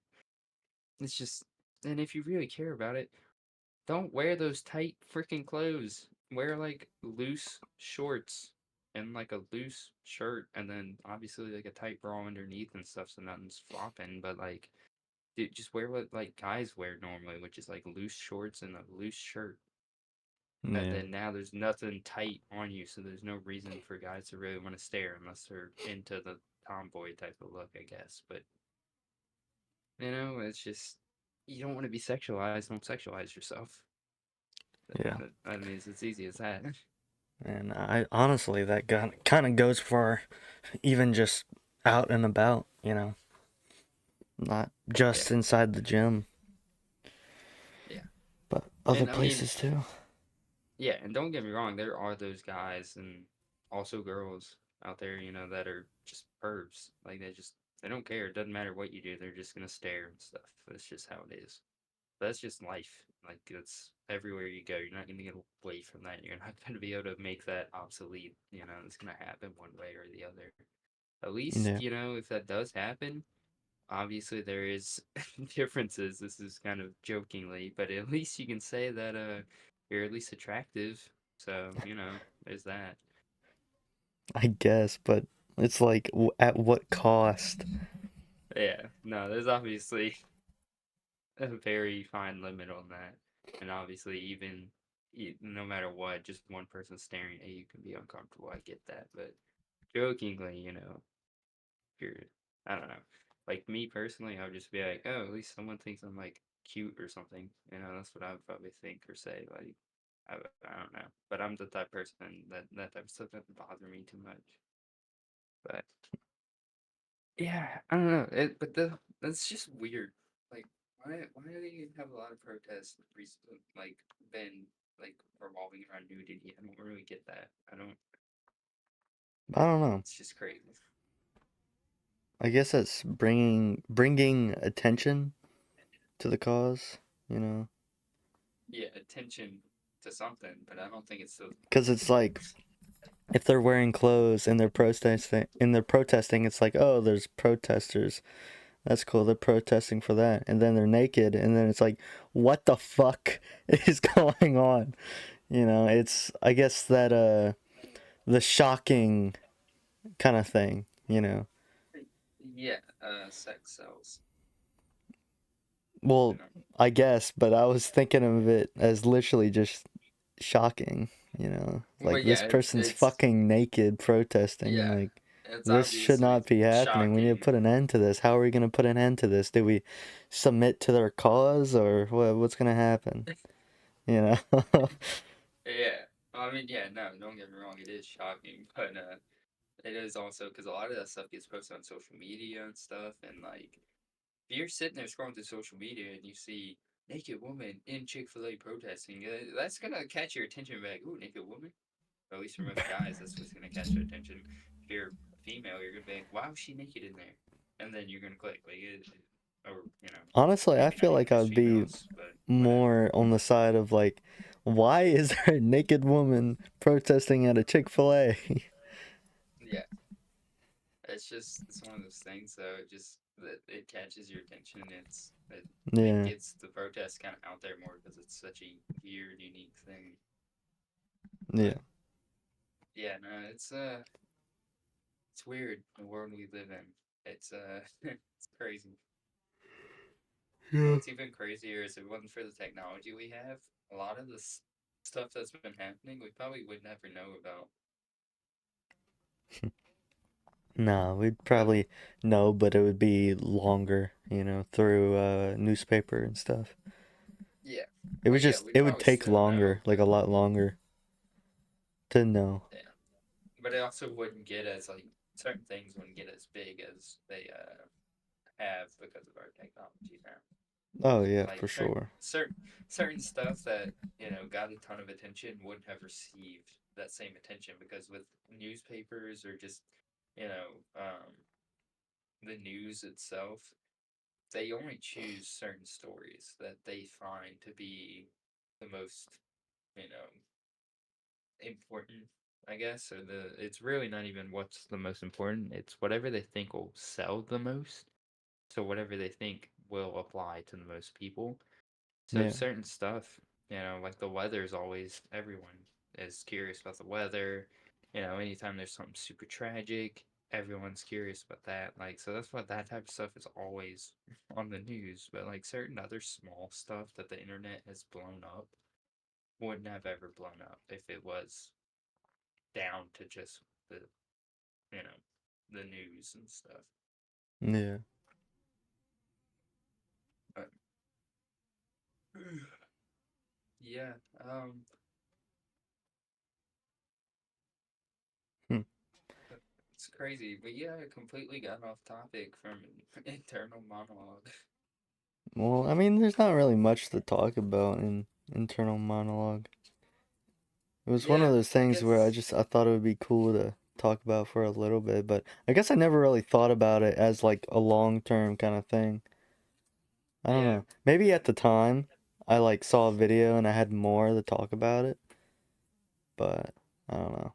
it's just and if you really care about it, don't wear those tight freaking clothes. Wear like loose shorts and like a loose shirt, and then obviously like a tight bra underneath and stuff, so nothing's flopping. But like, dude, just wear what like guys wear normally, which is like loose shorts and a loose shirt. And Yeah. then now there's nothing tight on you, so there's no reason for guys to really want to stare unless they're into the tomboy type of look, I guess. But you know, it's just you don't want to be sexualized. Don't sexualize yourself. Yeah. I mean, it's as easy as that. And I honestly, that kind of goes for even just out and about, not Yeah, just inside the gym. yeah. But other And I mean, places too. yeah, and don't get me wrong, there are those guys and also girls out there, that are just pervs. Like they don't care. It doesn't matter what you do. They're just gonna stare and stuff. That's just how it is. That's just life. Like it's everywhere you go. You're not gonna get away from that. You're not gonna be able to make that obsolete. It's gonna happen one way or the other. At least, Yeah. if that does happen, obviously there is differences. This is kind of jokingly, but at least you can say that you're at least attractive. So, there's that. I guess, but it's like at what cost? Yeah. No, there's obviously a very fine limit on that. And obviously even no matter what, just one person staring at you can be uncomfortable. I get that, but jokingly, if you're I don't know. Like me personally, I would just be like, oh, at least someone thinks I'm like cute or something. That's what I would probably think or say. Like, I don't know. But I'm the type of person that type of stuff doesn't bother me too much. But yeah, I don't know. That's just weird. Like, why do they have a lot of protests recently? Like, been like revolving around nudity? I don't really get that. I don't. I don't know. It's just crazy. I guess that's bringing attention to the cause, you know? Yeah, attention to something, but I don't think it's the Cuz it's like if they're wearing clothes and they're protesting, it's like, "Oh, there's protesters. That's cool. They're protesting for that." And then they're naked and then it's like, "What the fuck is going on?" It's I guess that the shocking kind of thing, you know. yeah, sex sells. You Well, know. I guess, but I was thinking of it as literally just shocking, you know. Well, Like this yeah, person's it's fucking naked protesting. yeah, Like it's this should obviously not be happening. We need to shocking. put an end to this. How are we going to put an end to this? Do we submit to their cause or what's going to happen? You know? Yeah, I mean, yeah, no, don't get me wrong, it is shocking, but it is also because a lot of that stuff gets posted on social media and stuff, and like if you're sitting there scrolling through social media and you see naked woman in Chick-fil-A protesting, that's gonna catch your attention. And be like, ooh, naked woman. Or at least for most guys, that's what's gonna catch your attention. If you're a female, you're gonna be like, why was she naked in there? And then you're gonna click like or Honestly, I maybe feel not even like just I'd be females, but whatever. more on the side of like, why is there a naked woman protesting at a Chick-fil-A? Yeah, it's one of those things. So it just that it catches your attention. It Yeah, gets the protest kind of out there more because it's such a weird, unique thing. yeah. But yeah, no, it's weird the world we live in. It's it's crazy. Yeah. What's even crazier is if it wasn't for the technology we have, a lot of this stuff that's been happening, we probably would never know about. No, we'd But probably know, but it would be longer, through newspaper and stuff. yeah, It well, was yeah, just we'd it would probably take still know, longer, like a but lot longer to know. yeah, but it also wouldn't get as like certain things wouldn't get as big as they have because of our technology now. Oh yeah, Like for sure. certain stuff that got a ton of attention wouldn't have received that same attention because with newspapers or just you know um, the news itself, they only choose certain stories that they find to be the most you know important, I guess. Or it's really not even what's the most important, it's whatever they think will sell the most. So whatever they think will apply to the most people. So Yeah, certain stuff, like the weather is always, everyone is curious about the weather. Anytime there's something super tragic, everyone's curious about that. Like, so that's what that type of stuff is always on the news. But like certain other small stuff that the internet has blown up wouldn't have ever blown up if it was down to just the, you know, the news and stuff. yeah. But yeah, Hmm. it's crazy, but yeah, I completely got off topic from internal monologue. Well, I mean, there's not really much to talk about in internal monologue. It was one of Yeah, those I things where guess. I thought it would be cool to talk about for a little bit, but I guess I never really thought about it as like a long-term kind of thing. I don't Yeah, know. Maybe at the time I like saw a video and I had more to talk about it, but I don't know.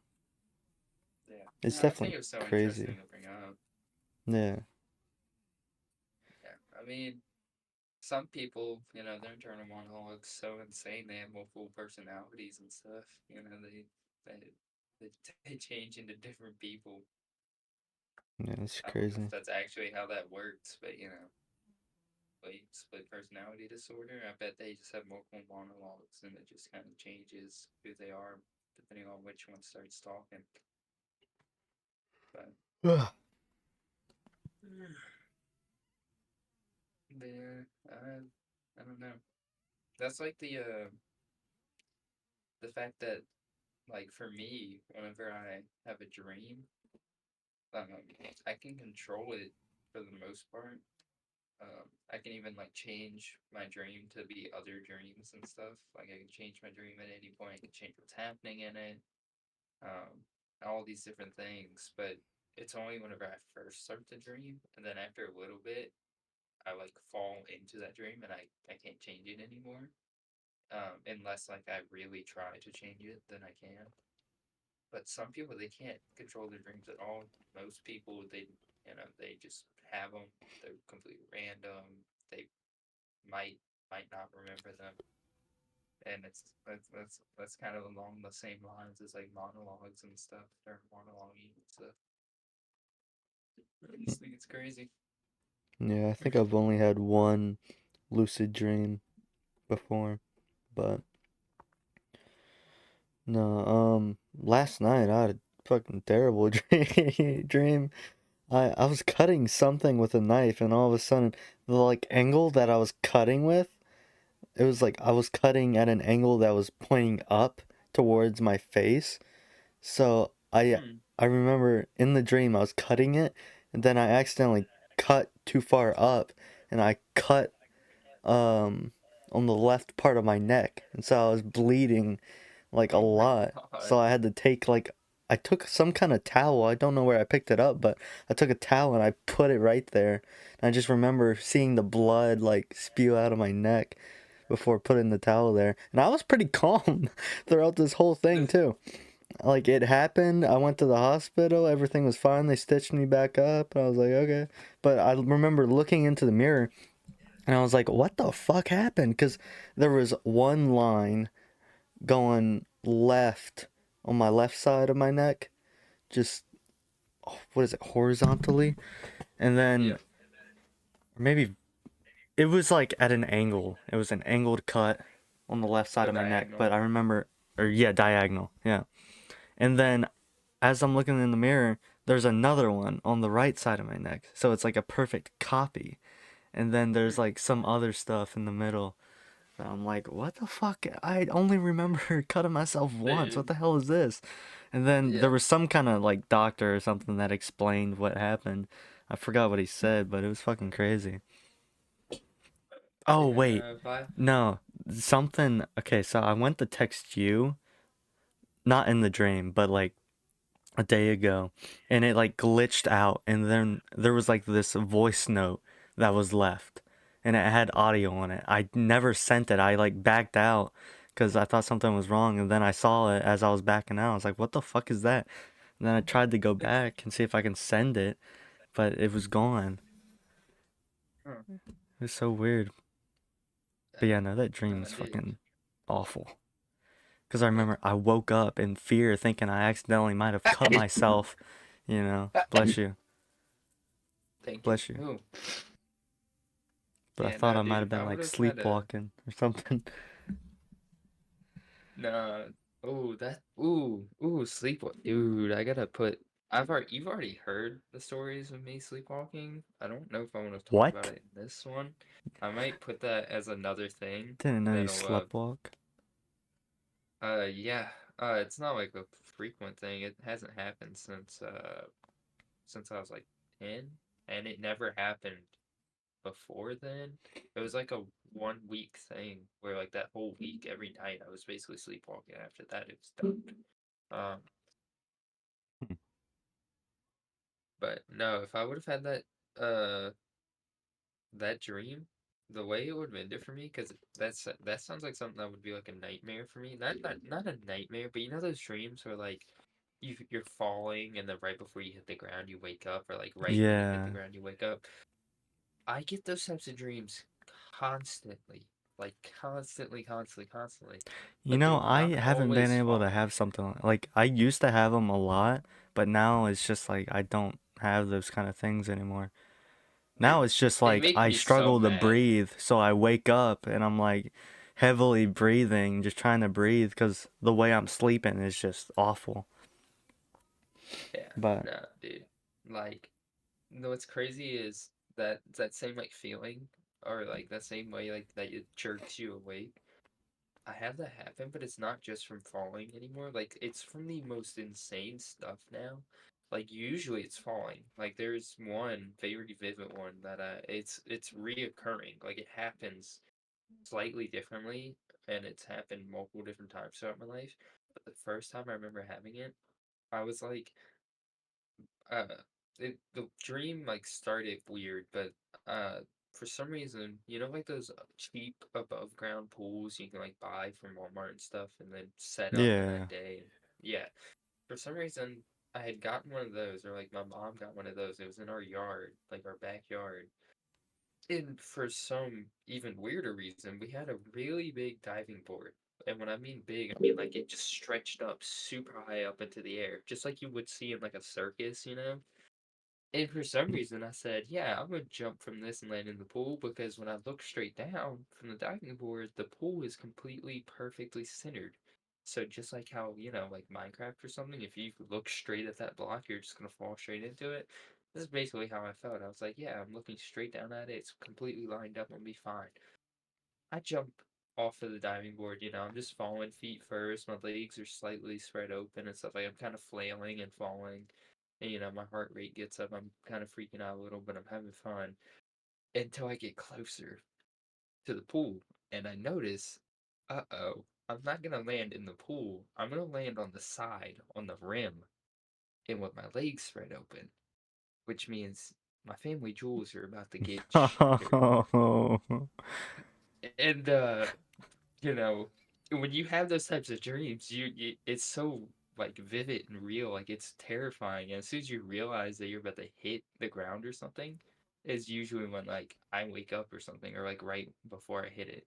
yeah. It's No, I think definitely it was so crazy. interesting to bring up. Yeah. Yeah, I mean, some people, their internal monologue's so insane they have multiple personalities and stuff. They change into different people. Yeah, it's I don't know if crazy. that's actually how that works, but like split personality disorder. I bet they just have multiple monologues and it just kind of changes who they are depending on which one starts talking. But Ugh. yeah, I don't know. That's like the fact that like for me, whenever I have a dream, um, I can control it for the most part. I can even like change my dream to be other dreams and stuff. Like I can change my dream at any point. I can change what's happening in it. All these different things. But it's only whenever I first start the dream, and then after a little bit, I like fall into that dream, and I can't change it anymore. Unless like I really try to change it, then I can. But some people they can't control their dreams at all. Most people they just have them. They're completely random. They might not remember them, and that's kind of along the same lines as like monologues and stuff. They're monologuing and stuff. I just think it's crazy. Yeah, I think I've only had one lucid dream before, but no, last night I had a fucking terrible dream. I was cutting something with a knife and all of a sudden the like angle that I was cutting with, it was like I was cutting at an angle that was pointing up towards my face. So Hmm. I remember in the dream I was cutting it and then I accidentally cut too far up and I cut um on the left part of my neck and so I was bleeding like a Oh my lot. So god. I had to take like I took some kind of towel. I don't know where I picked it up, but I took a towel and I put it right there. And I just remember seeing the blood like spew out of my neck before putting the towel there. And I was pretty calm throughout this whole thing too. Like it happened, I went to the hospital, everything was fine. They stitched me back up, and I was like, okay. But I remember looking into the mirror and I was like, what the fuck happened? Cuz there was one line going left on my left side of my neck, just what is it, horizontally, and then Yeah. maybe it was like at an angle. It was an angled cut on the left side A of my neck, diagonal. but I remember, or yeah, diagonal, yeah. And then as I'm looking in the mirror, there's another one on the right side of my neck, so it's like a perfect copy. And then there's like some other stuff in the middle. I'm like, what the fuck? I only remember cutting myself once. What Dude. the hell is this? And then there Yeah. was some kind of like doctor or something that explained what happened. I forgot what he said, but it was fucking crazy. Oh, Yeah. wait. No. If I. No. Something. Okay, so I went to text you, not in the dream, but like a day ago, and it like glitched out, and then there was like this voice note that was left, and it had audio on it. I never sent it. I like backed out because I thought something was wrong, and then I saw it as I was backing out. I was like, "What the fuck is that?" And then I tried to go back and see if I can send it, but it was gone. Huh. It was so weird. But yeah, no, that dream No, was dude. fucking awful. Because I Yeah. remember I woke up in fear, thinking I accidentally might have cut myself. You know, bless you, Thank you. bless you. Ooh. But I Yeah, thought no, I might dude. have If I been would like have had a sleepwalking or something. no, oh that sleep dude. I gotta put. You've already heard the stories of me sleepwalking. I don't know if I want to talk about What? it in this one. I might put that as another thing Didn't know you that'll sleptwalk. yeah, it's not like a frequent thing. It hasn't happened since I was like 10, and it never happened before then. It was like a 1 week thing where like that whole week, every night, I was basically sleepwalking. After that, it was done. Um, but no, if I would have had uh that dream, the way it would have ended for me, because that sounds like something that would be like a nightmare for me. Not a nightmare, but you know those dreams where like you're falling and then right before you hit the ground you wake up, or like right when you hit the Yeah. ground you wake up. I get those types of dreams constantly, like constantly, You but know, I'm I haven't been always able to falling. have something like I used to have them a lot, but now it's just like I don't have those kind of things anymore. It Now it's just it like made I me so struggle to mad. breathe, so I wake up and I'm like heavily breathing, just trying to breathe because the way I'm sleeping is just awful. Yeah, But no, dude. Like, no, what's crazy is that same like feeling, or like that same way like that it jerks you awake. I have that happen, but it's not just from falling anymore. Like it's from the most insane stuff now. Like usually it's falling. Like there's one very vivid one that it's reoccurring. Like it happens slightly differently, and it's happened multiple different times throughout my life. But the first time I remember having it, I was like, uh, the dream like started weird, but uh, for some reason, you know, like those cheap above ground pools you can like buy from Walmart and stuff, and then set up in yeah. that day. Yeah, for some reason, I had gotten one of those, or like my mom got one of those. It was in our yard, like our backyard. And for some even weirder reason, we had a really big diving board. And when I mean big, I mean like it just stretched up super high up into the air, just like you would see in like a circus, you know? And for some reason, I said, yeah, I'm gonna jump from this and land in the pool, because when I look straight down from the diving board, the pool is completely perfectly centered. So just like how, you know, like Minecraft or something, if you look straight at that block, you're just gonna fall straight into it. This is basically how I felt. I was like, yeah, I'm looking straight down at it. It's completely lined up. I'll be fine. I jump off of the diving board, you know, I'm just falling feet first. My legs are slightly spread open and stuff. Like I'm kind of flailing and falling. And, you know, my heart rate gets up. I'm kind of freaking out a little, but I'm having fun until I get closer to the pool. And I notice, uh-oh, I'm not going to land in the pool. I'm going to land on the side, on the rim, and with my legs spread open, which means my family jewels are about to get shattered. And, you know, when you have those types of dreams, it's so like vivid and real, like it's terrifying. And as soon as you realize that you're about to hit the ground or something, is usually when like I wake up or something, or like right before I hit it.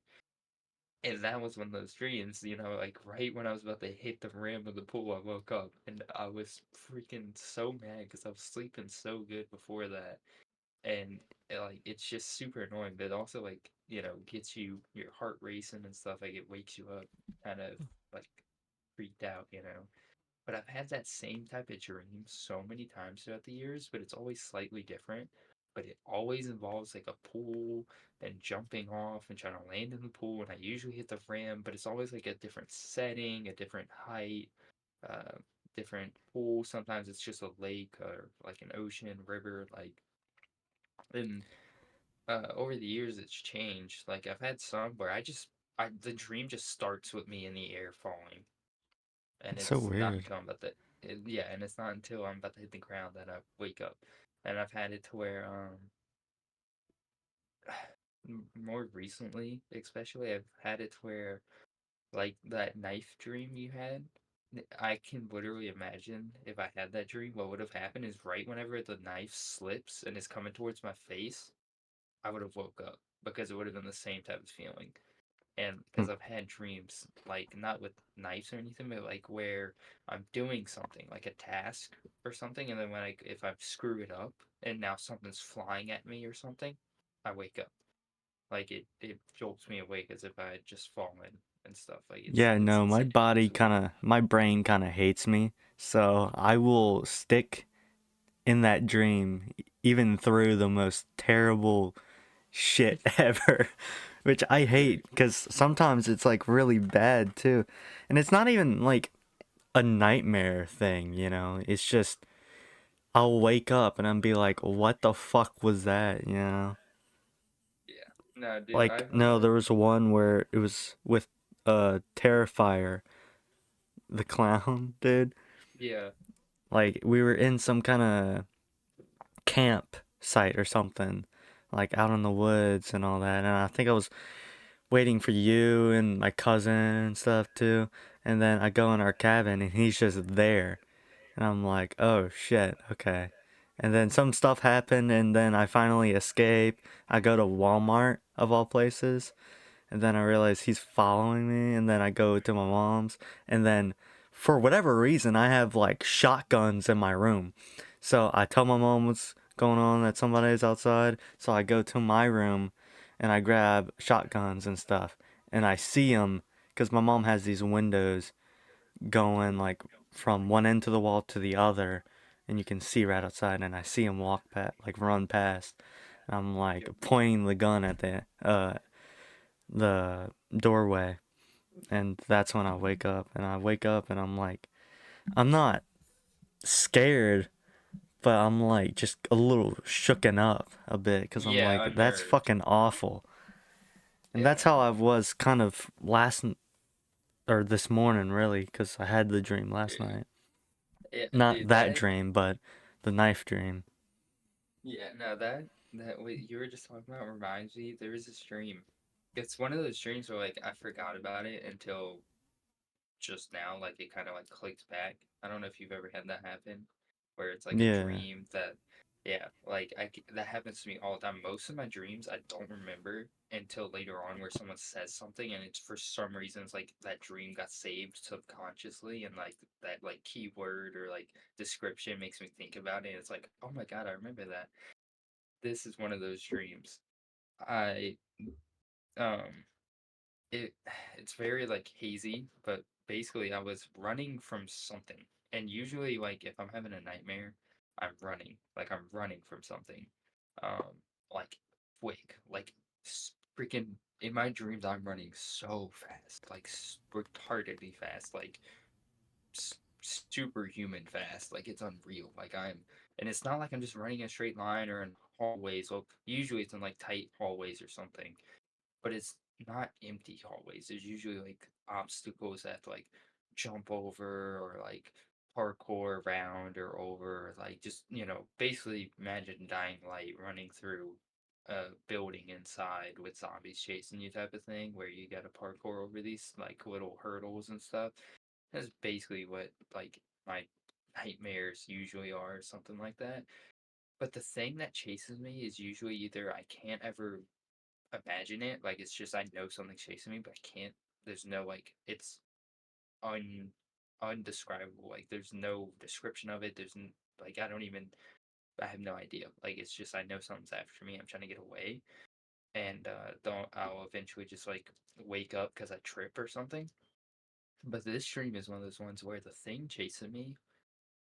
And that was one of those dreams, you know, like right when I was about to hit the rim of the pool, I woke up and I was freaking so mad because I was sleeping so good before that. And like it's just super annoying, but it also like, you know, gets you your heart racing and stuff. Like it wakes you up kind of like freaked out, you know. But I've had that same type of dream so many times throughout the years, but it's always slightly different. But it always involves like a pool and jumping off and trying to land in the pool, and I usually hit the rim, but it's always like a different setting, a different height, uh different pool. Sometimes it's just a lake or like an ocean river, like. And over the years it's changed. Like I've had some where I the dream just starts with me in the air falling, and It's so it's not weird. until I'm about to yeah, and it's not until I'm about to hit the ground that I wake up. And I've had it to where more recently, especially, I've had it to where like that knife dream you had. I can literally imagine if I had that dream, what would have happened is right whenever the knife slips and is coming towards my face, I would have woke up, because it would have been the same type of feeling. And Hmm. because I've had dreams, like not with knives or anything, but like where I'm doing something, like a task or something, and then when if I screw it up and now something's flying at me or something, I wake up. Like it jolts me awake as if I had just fallen and stuff. Like Yeah, it's no, insane. It's weird. my brain kind of hates me. So I will stick in that dream even through the most terrible shit ever, which I hate Dude, because sometimes it's like really bad too. And it's not even like a nightmare thing, you know? It's just I'll wake up and I'll be like, what the fuck was that, you know? No, dude, Like, no, there was one where it was with Terrifier, the clown, dude. yeah, Like, we were in some kind of camp site or something, like out in the woods and all that. And I think I was waiting for you and my cousin and stuff too. And then I go in our cabin and he's just there. And I'm like, oh shit, okay. And then some stuff happened and then I finally escape. I go to Walmart, of all places. And then I realize he's following me. And then I go to my mom's. And then for whatever reason, I have like shotguns in my room. So I tell my mom what's going on, that somebody's outside. So I go to my room and I grab shotguns and stuff. And I see him because my mom has these windows going like from one end to the wall to the other. And you can see right outside. And I see him walk past, like run past. And I'm like pointing the gun at the doorway. And that's when I wake up. And I wake up and I'm like, I'm not scared, but I'm like just a little shooken up a bit because I'm yeah, like, that's unnerved. fucking awful. And Yeah, that's how I was kind of or this morning, really, because I had the dream last dude, night. yeah, Not dude, that that dream, but the knife dream. yeah, no, that what you were just talking about reminds me. There was this dream. It's one of those dreams where like I forgot about it until just now, like it kind of like clicks back. I don't know if you've ever had that happen, where it's like a Yeah. dream that, yeah, like that happens to me all the time. Most of my dreams I don't remember until later on, where someone says something, and it's for some reason it's like that dream got saved subconsciously, and like that like keyword or like description makes me think about it. And it's like, oh my god, I remember that. This is one of those dreams. I um it it's very like hazy, but basically I was running from something. And usually like if I'm having a nightmare, I'm running. Like I'm running from something. Like quick, like freaking in my dreams I'm running so fast, like retardedly fast, like superhuman fast. Like it's unreal. Like and it's not like I'm just running in a straight line or in hallways. Well, usually it's in like tight hallways or something, but it's not empty hallways. There's usually like obstacles that like jump over or like parkour around or over, like just basically imagine Dying Light running through a building inside with zombies chasing you type of thing, where you got to parkour over these like little hurdles and stuff. That's basically what like my nightmares usually are, something like that. But the thing that chases me is usually either I can't ever imagine it. Like it's just I know something's chasing me, but I can't. There's no like it's un undescribable. Like there's no description of it. Like I don't even. I have no idea. Like it's just I know something's after me. I'm trying to get away, and don't. I'll eventually just like wake up because I trip or something. But this dream is one of those ones where the thing chasing me,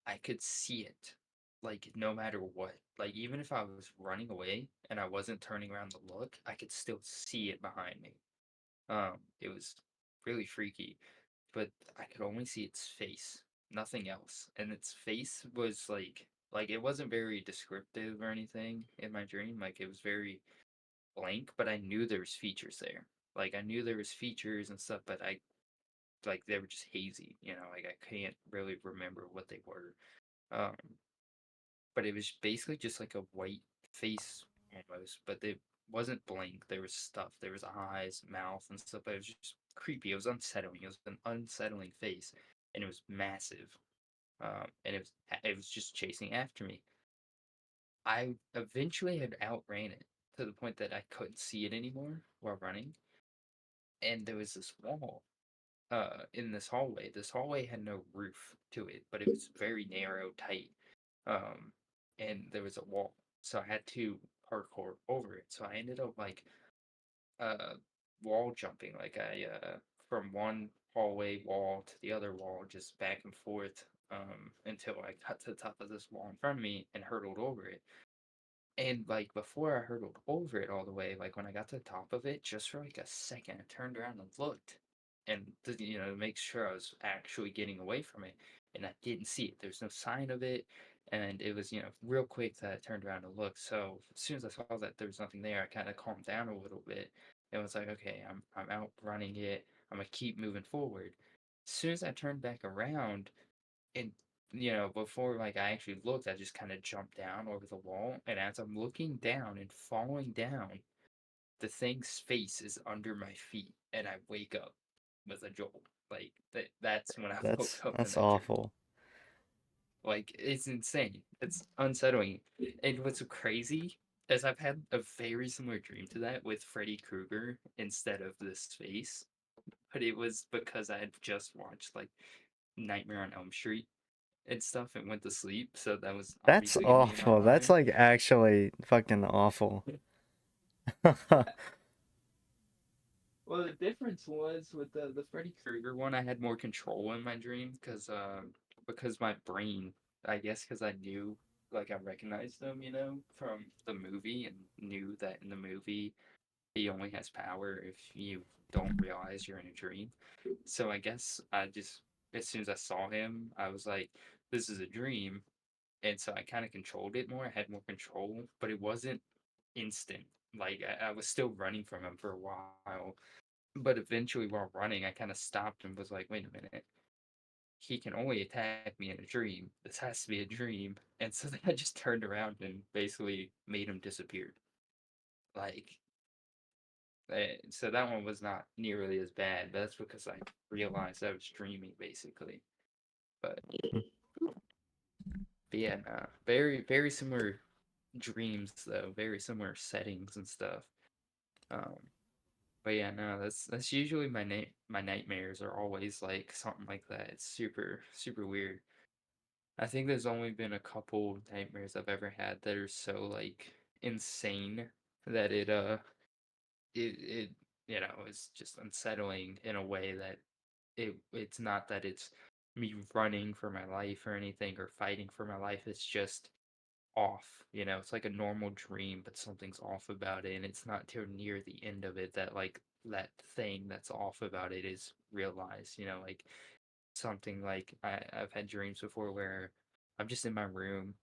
I could see it. Like no matter what. Like even if I was running away and I wasn't turning around to look, I could still see it behind me. It was really freaky, but I could only see its face, nothing else. And its face was like it wasn't very descriptive or anything in my dream. Like it was very blank, but I knew there was features there. Like I knew there was features and stuff, but I like they were just hazy, like I can't really remember what they were. Um, but it was basically just like a white face almost, but it wasn't blank. There was stuff. There was eyes, mouth, and stuff. But it was just creepy. It was unsettling. It was an unsettling face, and it was massive. And it was just chasing after me. I eventually had outran it to the point that I couldn't see it anymore while running, and there was this wall in this hallway. This hallway had no roof to it, but it was very narrow, tight. Um, and there was a wall, so I had to parkour over it. So I ended up like uh wall jumping, like I from one hallway wall to the other wall, just back and forth, until I got to the top of this wall in front of me and hurdled over it. And like before I hurdled over it all the way, like when I got to the top of it, just for like a second, I turned around and looked, and to make sure I was actually getting away from it, and I didn't see it. There's no sign of it. And it was, real quick that I turned around to look. So as soon as I saw that there was nothing there, I kind of calmed down a little bit and was like, okay, I'm outrunning it. I'm gonna keep moving forward. As soon as I turned back around, and before like I actually looked, I just kind of jumped down over the wall. And as I'm looking down and falling down, the thing's face is under my feet, and I wake up with a jolt. Like that's when I woke up in That's that dream. awful. Like it's insane. It's unsettling. And what's so crazy is I've had a very similar dream to that with Freddy Krueger instead of this face. But it was because I had just watched like Nightmare on Elm Street and stuff and went to sleep. So that was That's obviously gonna be in my awful. That's mind. like actually fucking awful. Well, the difference was with the Freddy Krueger one, I had more control in my dream because my brain, I guess, because I knew like I recognized him, from the movie and knew that in the movie he only has power if you don't realize you're in a dream. So I guess I just as soon as I saw him, I was like, this is a dream, and so I kind of controlled it more. I had more control, but it wasn't instant. Like I was still running from him for a while, but eventually, while running, I kind of stopped and was like, wait a minute. He can only attack me in a dream. This has to be a dream. And so then I just turned around and basically made him disappear. Like, so that one was not nearly as bad, but that's because I realized I was dreaming, basically. But, but yeah, no, very, very similar dreams, though. Very similar settings and stuff. Um, But yeah, no, that's usually my nightmares are always like something like that. It's super super weird. I think there's only been a couple nightmares I've ever had that are so like insane that it is just unsettling in a way that it's not that it's me running for my life or anything or fighting for my life. It's just off. It's like a normal dream, but something's off about it, and it's not till near the end of it that like that thing that's off about it is realized. Like something like I've had dreams before where I'm just in my room,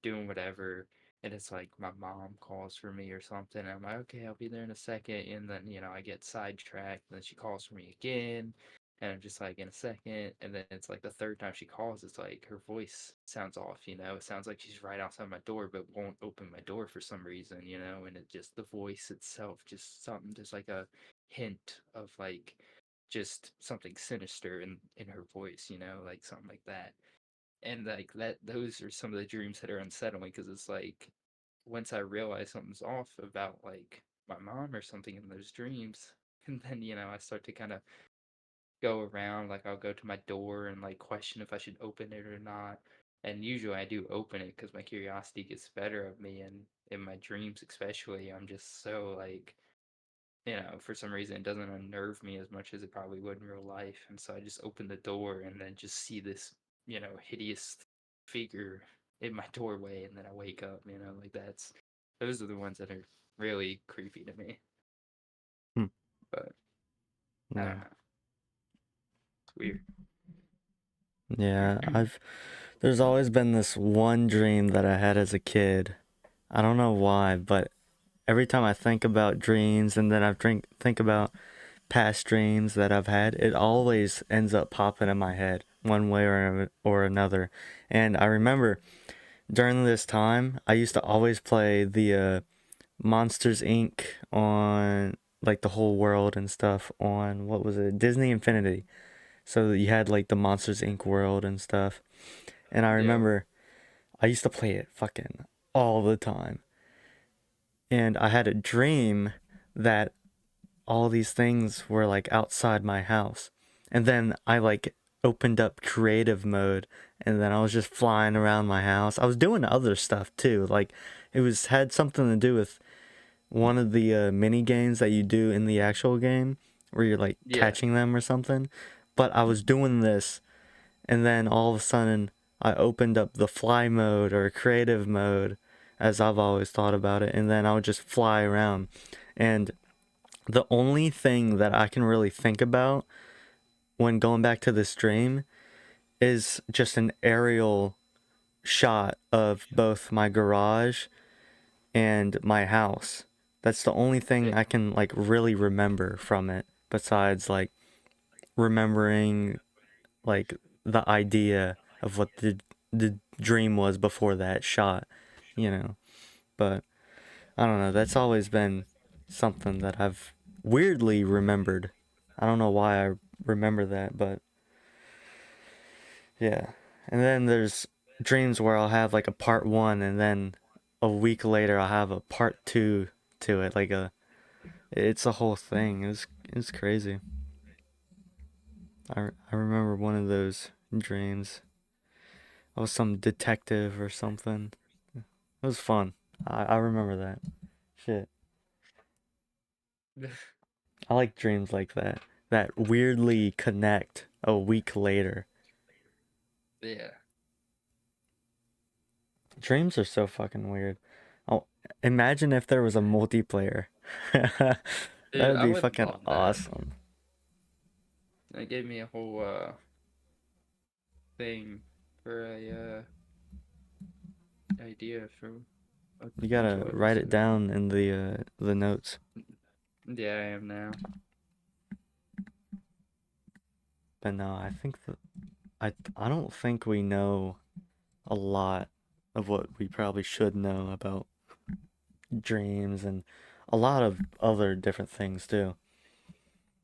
doing whatever, and it's like my mom calls for me or something. And I'm like, okay, I'll be there in a second, and then I get sidetracked, and then she calls for me again. And I'm just like in a second, and then it's like the third time she calls, it's like her voice sounds off, It sounds like she's right outside my door, but won't open my door for some reason, And it just the voice itself, just something, just like a hint of like just something sinister in her voice, like something like that. And like that, those are some of the dreams that are unsettling because it's like once I realize something's off about like my mom or something in those dreams, and then I start to kind of go around, like I'll go to my door and like question if I should open it or not. And usually I do open it because my curiosity gets the better of me, and in my dreams especially, I'm just so like for some reason it doesn't unnerve me as much as it probably would in real life. And so I just open the door and then just see this, hideous figure in my doorway, and then I wake up, like those are the ones that are really creepy to me. Hmm. But I don't Yeah. know. It's weird. Yeah, there's always been this one dream that I had as a kid. I don't know why, but every time I think about dreams and then think about past dreams that I've had, it always ends up popping in my head one way or another. And I remember during this time, I used to always play the Monsters Inc. on like the whole world and stuff on what was it, Disney Infinity. So you had like the Monsters Inc. world and stuff. And I Yeah. remember I used to play it fucking all the time. And I had a dream that all these things were like outside my house. And then I like opened up creative mode, and then I was just flying around my house. I was doing other stuff too. Like it was had something to do with one of the mini games that you do in the actual game where you're like Yeah. catching them or something. But I was doing this, and then all of a sudden I opened up the fly mode or creative mode as I've always thought about it, and then I would just fly around. And the only thing that I can really think about when going back to this dream is just an aerial shot of both my garage and my house. That's the only thing Yeah. I can like really remember from it, besides like remembering like the idea of what the dream was before that shot, you know. But I don't know, that's always been something that I've weirdly remembered. I don't know why I remember that, but yeah. And then there's dreams where I'll have like a part 1 and then a week later I'll have a part 2 to it, like a it's a whole thing. It's crazy. I remember one of those dreams. I was some detective or something. It was fun. I remember that. Shit. I like dreams like that. That weirdly connect a week later. Yeah. Dreams are so fucking weird. Oh, imagine if there was a multiplayer. That Dude, would I be would fucking love that. awesome. That gave me a whole thing for a idea for a You potential gotta write it episode. down in the notes. Yeah, I am now. But no, I think that I don't think we know a lot of what we probably should know about dreams and a lot of other different things too.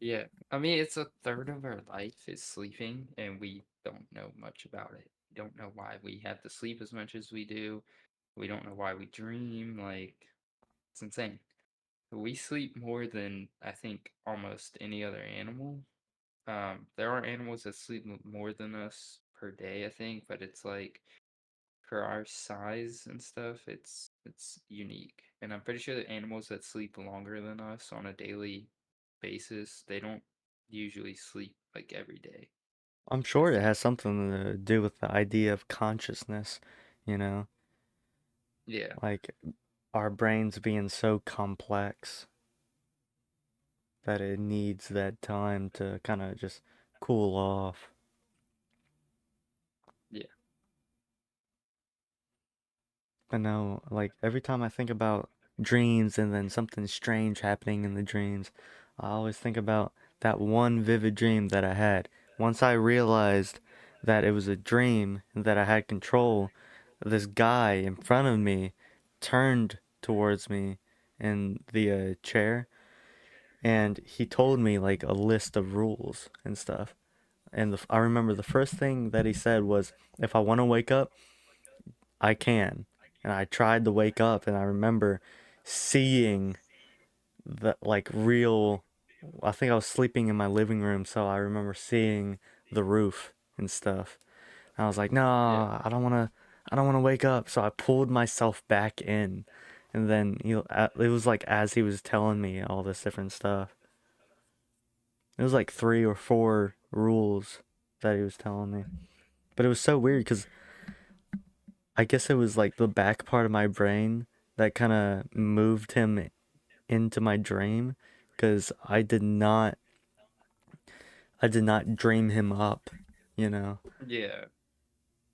Yeah. I mean, it's a third of our life is sleeping, and we don't know much about it. We don't know why we have to sleep as much as we do. We don't know why we dream. Like, it's insane. We sleep more than I think almost any other animal. There are animals that sleep more than us per day, I think, but it's like for our size and stuff, it's unique. And I'm pretty sure that animals that sleep longer than us on a daily basis, they don't usually sleep like every day, I'm I sure it think. has something to do with the idea of consciousness, you know, Yeah. like our brains being so complex that it needs that time to kind of just cool off. Yeah. But no, like every time I think about dreams and then something strange happening in the dreams, I always think about that one vivid dream that I had. Once I realized that it was a dream and that I had control, this guy in front of me turned towards me in the chair and he told me like a list of rules and stuff. And I remember the first thing that he said was, if I want to wake up, I can. And I tried to wake up and I remember seeing the like real I think I was sleeping in my living room, so I remember seeing the roof and stuff. And I was like, "No, Yeah. I don't want to wake up." So I pulled myself back in. And then it was like as he was telling me all this different stuff. It was like 3 or 4 rules that he was telling me. But it was so weird because I guess it was like the back part of my brain that kind of moved him into my dream because I did not dream him up, you know. Yeah.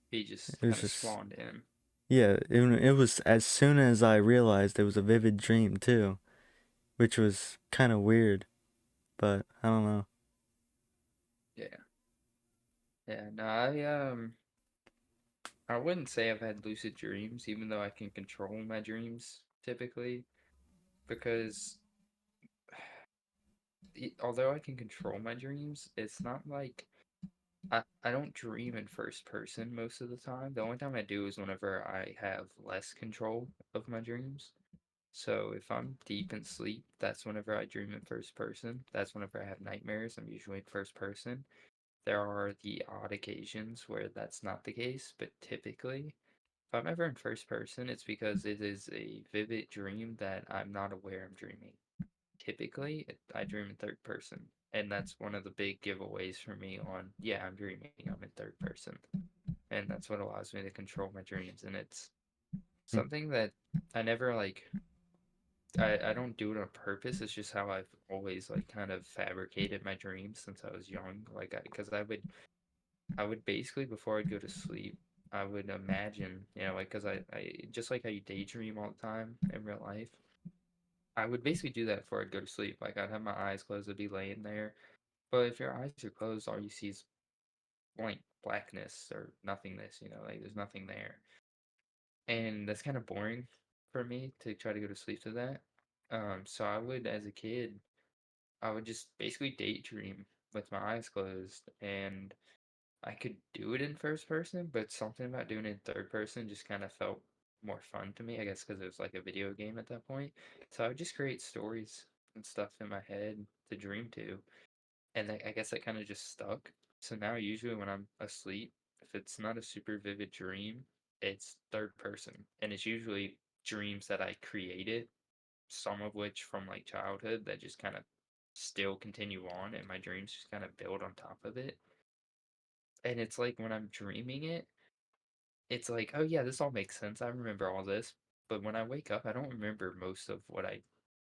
He just It was kind of just spawned in. yeah, it was as soon as I realized it was a vivid dream too, which was kind of weird, but I don't know. Yeah. Yeah. No, I wouldn't say I've had lucid dreams, even though I can control my dreams typically, because although I can control my dreams, it's not like I don't dream in first person most of the time. The only time I do is whenever I have less control of my dreams. So if I'm deep in sleep, that's whenever I dream in first person. That's whenever I have nightmares. I'm usually in first person. There are the odd occasions where that's not the case, but typically, if I'm ever in first person, it's because it is a vivid dream that I'm not aware I'm dreaming. Typically, I dream in third person, and that's one of the big giveaways for me on, yeah, I'm dreaming, I'm in third person. And that's what allows me to control my dreams. And it's Hmm. something that I never like, I don't do it on purpose. It's just how I've always like kind of fabricated my dreams since I was young. Like, because I would basically before I'd go to sleep, I would imagine, like, because I just like how you daydream all the time in real life. I would basically do that before I go to sleep. Like, I'd have my eyes closed, I'd be laying there. But if your eyes are closed, all you see is blank blackness or nothingness, like there's nothing there. And that's kind of boring for me to try to go to sleep to that. So I would, as a kid, I would just basically daydream with my eyes closed, and I could do it in first person, but something about doing it in third person just kind of felt more fun to me, I guess, because it was like a video game at that point. So I would just create stories and stuff in my head to dream to, and I guess that kind of just stuck. So now, usually when I'm asleep, if it's not a super vivid dream, it's third person, and it's usually dreams that I created, some of which from like childhood that just kind of still continue on, and my dreams just kind of build on top of it. And it's like when I'm dreaming it, it's like, oh yeah, this all makes sense. I remember all this. But when I wake up, I don't remember most of what I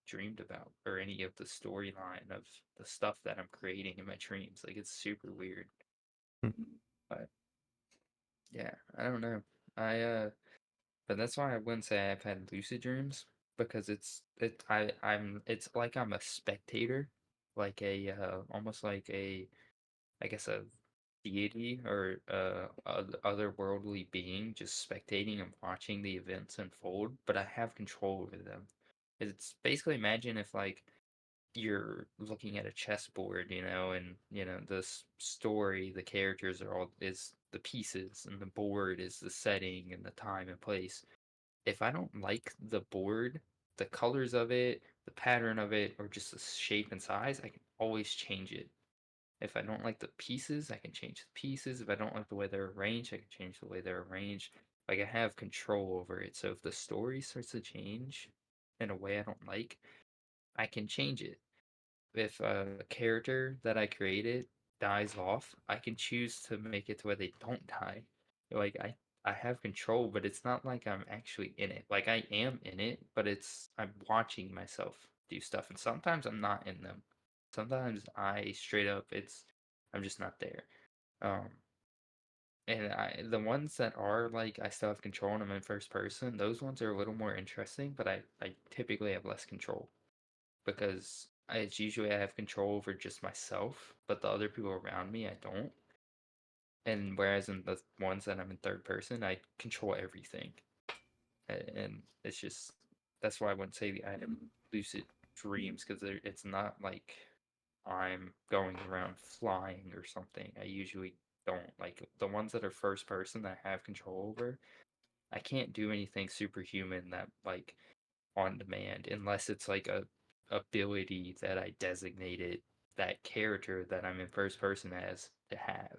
dreamed about or any of the storyline of the stuff that I'm creating in my dreams. Like, it's super weird. But yeah, I don't know. But that's why I wouldn't say I've had lucid dreams, because it's like I'm a spectator, like a almost like a, I guess, a deity or otherworldly being, just spectating and watching the events unfold, but I have control over them. It's basically, imagine if like you're looking at a chessboard, and this story, the characters are all is the pieces, and the board is the setting and the time and place. If I don't like the board, the colors of it, the pattern of it, or just the shape and size, I can always change it. If I don't like the pieces, I can change the pieces. If I don't like the way they're arranged, I can change the way they're arranged. Like, I have control over it. So if the story starts to change in a way I don't like, I can change it. If a character that I created dies off, I can choose to make it to where they don't die. Like, I have control, but it's not like I'm actually in it. Like, I am in it, but I'm watching myself do stuff, and sometimes I'm not in them. Sometimes I straight up, I'm just not there. Um, and the ones that are like I still have control and I'm in first person, those ones are a little more interesting, but I typically have less control, because it's usually I have control over just myself, but the other people around me I don't. And whereas in the ones that I'm in third person, I control everything. And it's just, that's why I wouldn't say I have lucid dreams, because it's not like I'm going around flying or something. I usually don't. Like, the ones that are first person that I have control over, I can't do anything superhuman that, like, on demand, unless it's like a ability that I designated that character that I'm in first person as to have.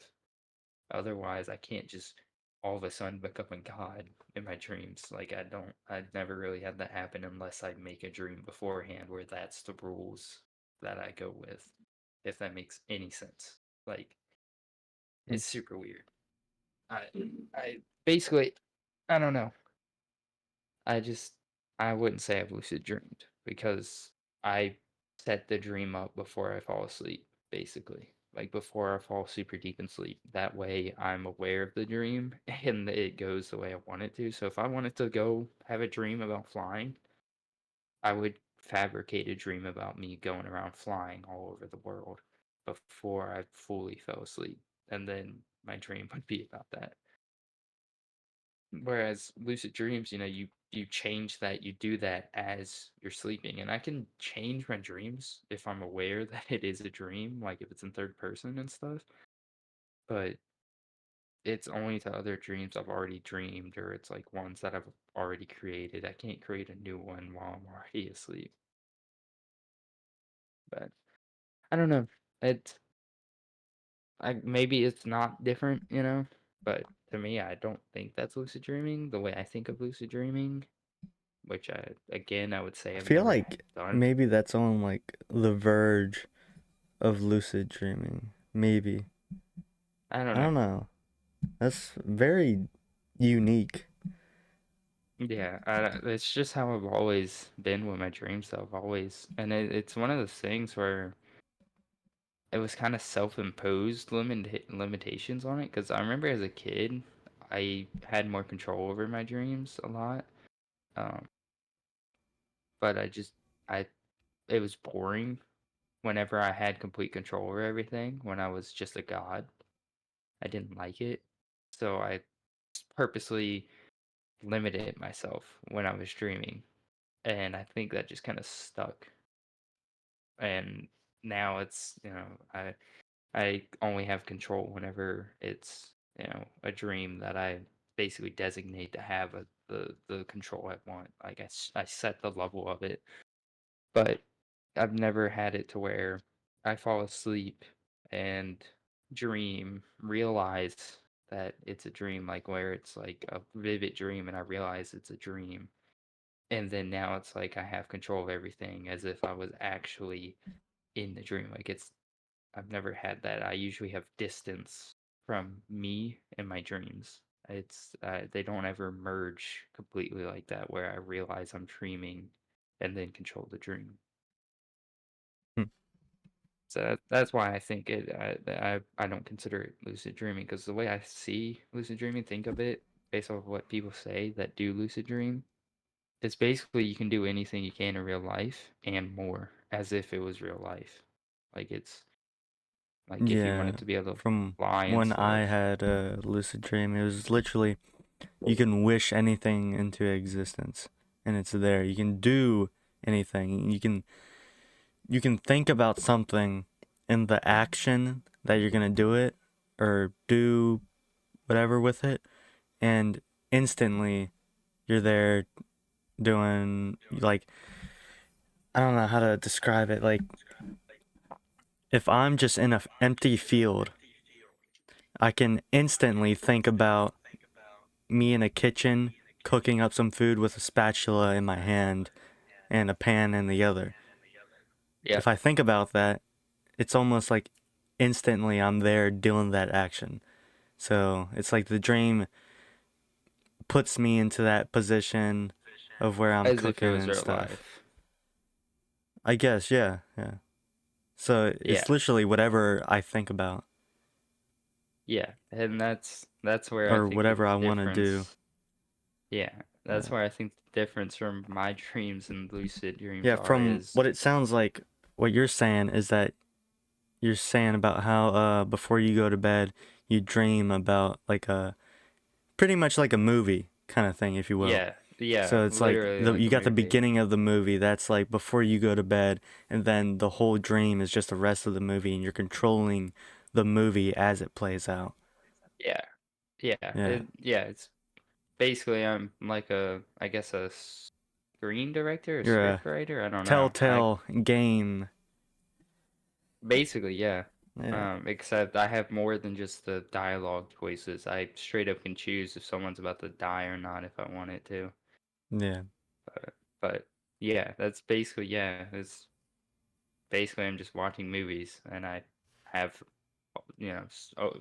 Otherwise, I can't just all of a sudden become a god in my dreams. Like, I've never really had that happen unless I make a dream beforehand where that's the rules that I go with, if that makes any sense. Like, Mm. it's super weird. I, I basically, I don't know. I just, I wouldn't say I've lucid dreamed, because I set the dream up before I fall asleep, basically. Like, before I fall super deep in sleep. That way I'm aware of the dream and it goes the way I want it to. So if I wanted to go have a dream about flying, I would fabricate a dream about me going around flying all over the world before I fully fell asleep. And then my dream would be about that. Whereas lucid dreams, you change that, you do that as you're sleeping. And I can change my dreams if I'm aware that it is a dream, like if it's in third person and stuff. But it's only to other dreams I've already dreamed, or it's like ones that I've already created. I can't create a new one while I'm already asleep. But I don't know. It maybe it's not different, but to me, I don't think that's lucid dreaming the way I think of lucid dreaming, which I would say I I've feel never like done. maybe that's on like the verge of lucid dreaming. Maybe. I don't I know. don't know. That's very unique. Yeah, it's just how I've always been with my dreams. Though I've always, and it's one of those things where it was kind of self-imposed limitations on it. Because I remember as a kid, I had more control over my dreams a lot. Um, but I it was boring whenever I had complete control over everything. When I was just a god, I didn't like it, so I purposely limited myself when I was dreaming, and I think that just kind of stuck. And now it's I only have control whenever it's a dream that I basically designate to have the control I want. Like I set the level of it, but I've never had it to where I fall asleep and dream, realize that it's a dream, like where it's like a vivid dream and I realize it's a dream. And then now it's like I have control of everything as if I was actually in the dream. Like I've never had that. I usually have distance from me and my dreams. They don't ever merge completely like that where I realize I'm dreaming and then control the dream. Hmm. So that's why I think I don't consider it lucid dreaming, because the way I see lucid dreaming, think of it based off of what people say that do lucid dream, it's basically you can do anything you can in real life and more as if it was real life. Like it's like if you Yeah, wanted to be able to from fly and when I stuff. had a lucid dream, it was literally you can wish anything into existence and it's there. You can do anything. You can think about something and the action that you're going to do it or do whatever with it and instantly you're there doing like I don't know how to describe it. Like if I'm just in a empty field, I can instantly think about me in a kitchen cooking up some food with a spatula in my hand and a pan in the other. Yeah, If I think about that, it's almost like instantly I'm there doing that action. So it's like the dream puts me into that position of where I'm as if it cooking was and real stuff. life. I guess, yeah, yeah. So Yeah, it's literally whatever I think about yeah, and that's where I or think the whatever I want to do. difference. Yeah, that's Yeah. where I think the difference from my dreams and lucid dreams Yeah, are from is what it sounds like, what you're saying is that you're saying about how before you go to bed, you dream about like a pretty much like a movie kind of thing, if you will. yeah, So it's like literally like you a got the movie. beginning of the movie that's like before you go to bed, and then the whole dream is just the rest of the movie, and you're controlling the movie as it plays out. Yeah, yeah, Yeah, it's basically I'm like I guess a screen director, a you're a script writer. I don't know. I telltale game. basically yeah. Yeah, Except I have more than just the dialogue choices. I straight up can choose if someone's about to die or not if I want it to. yeah, But yeah, that's basically yeah. It's basically I'm just watching movies, and I have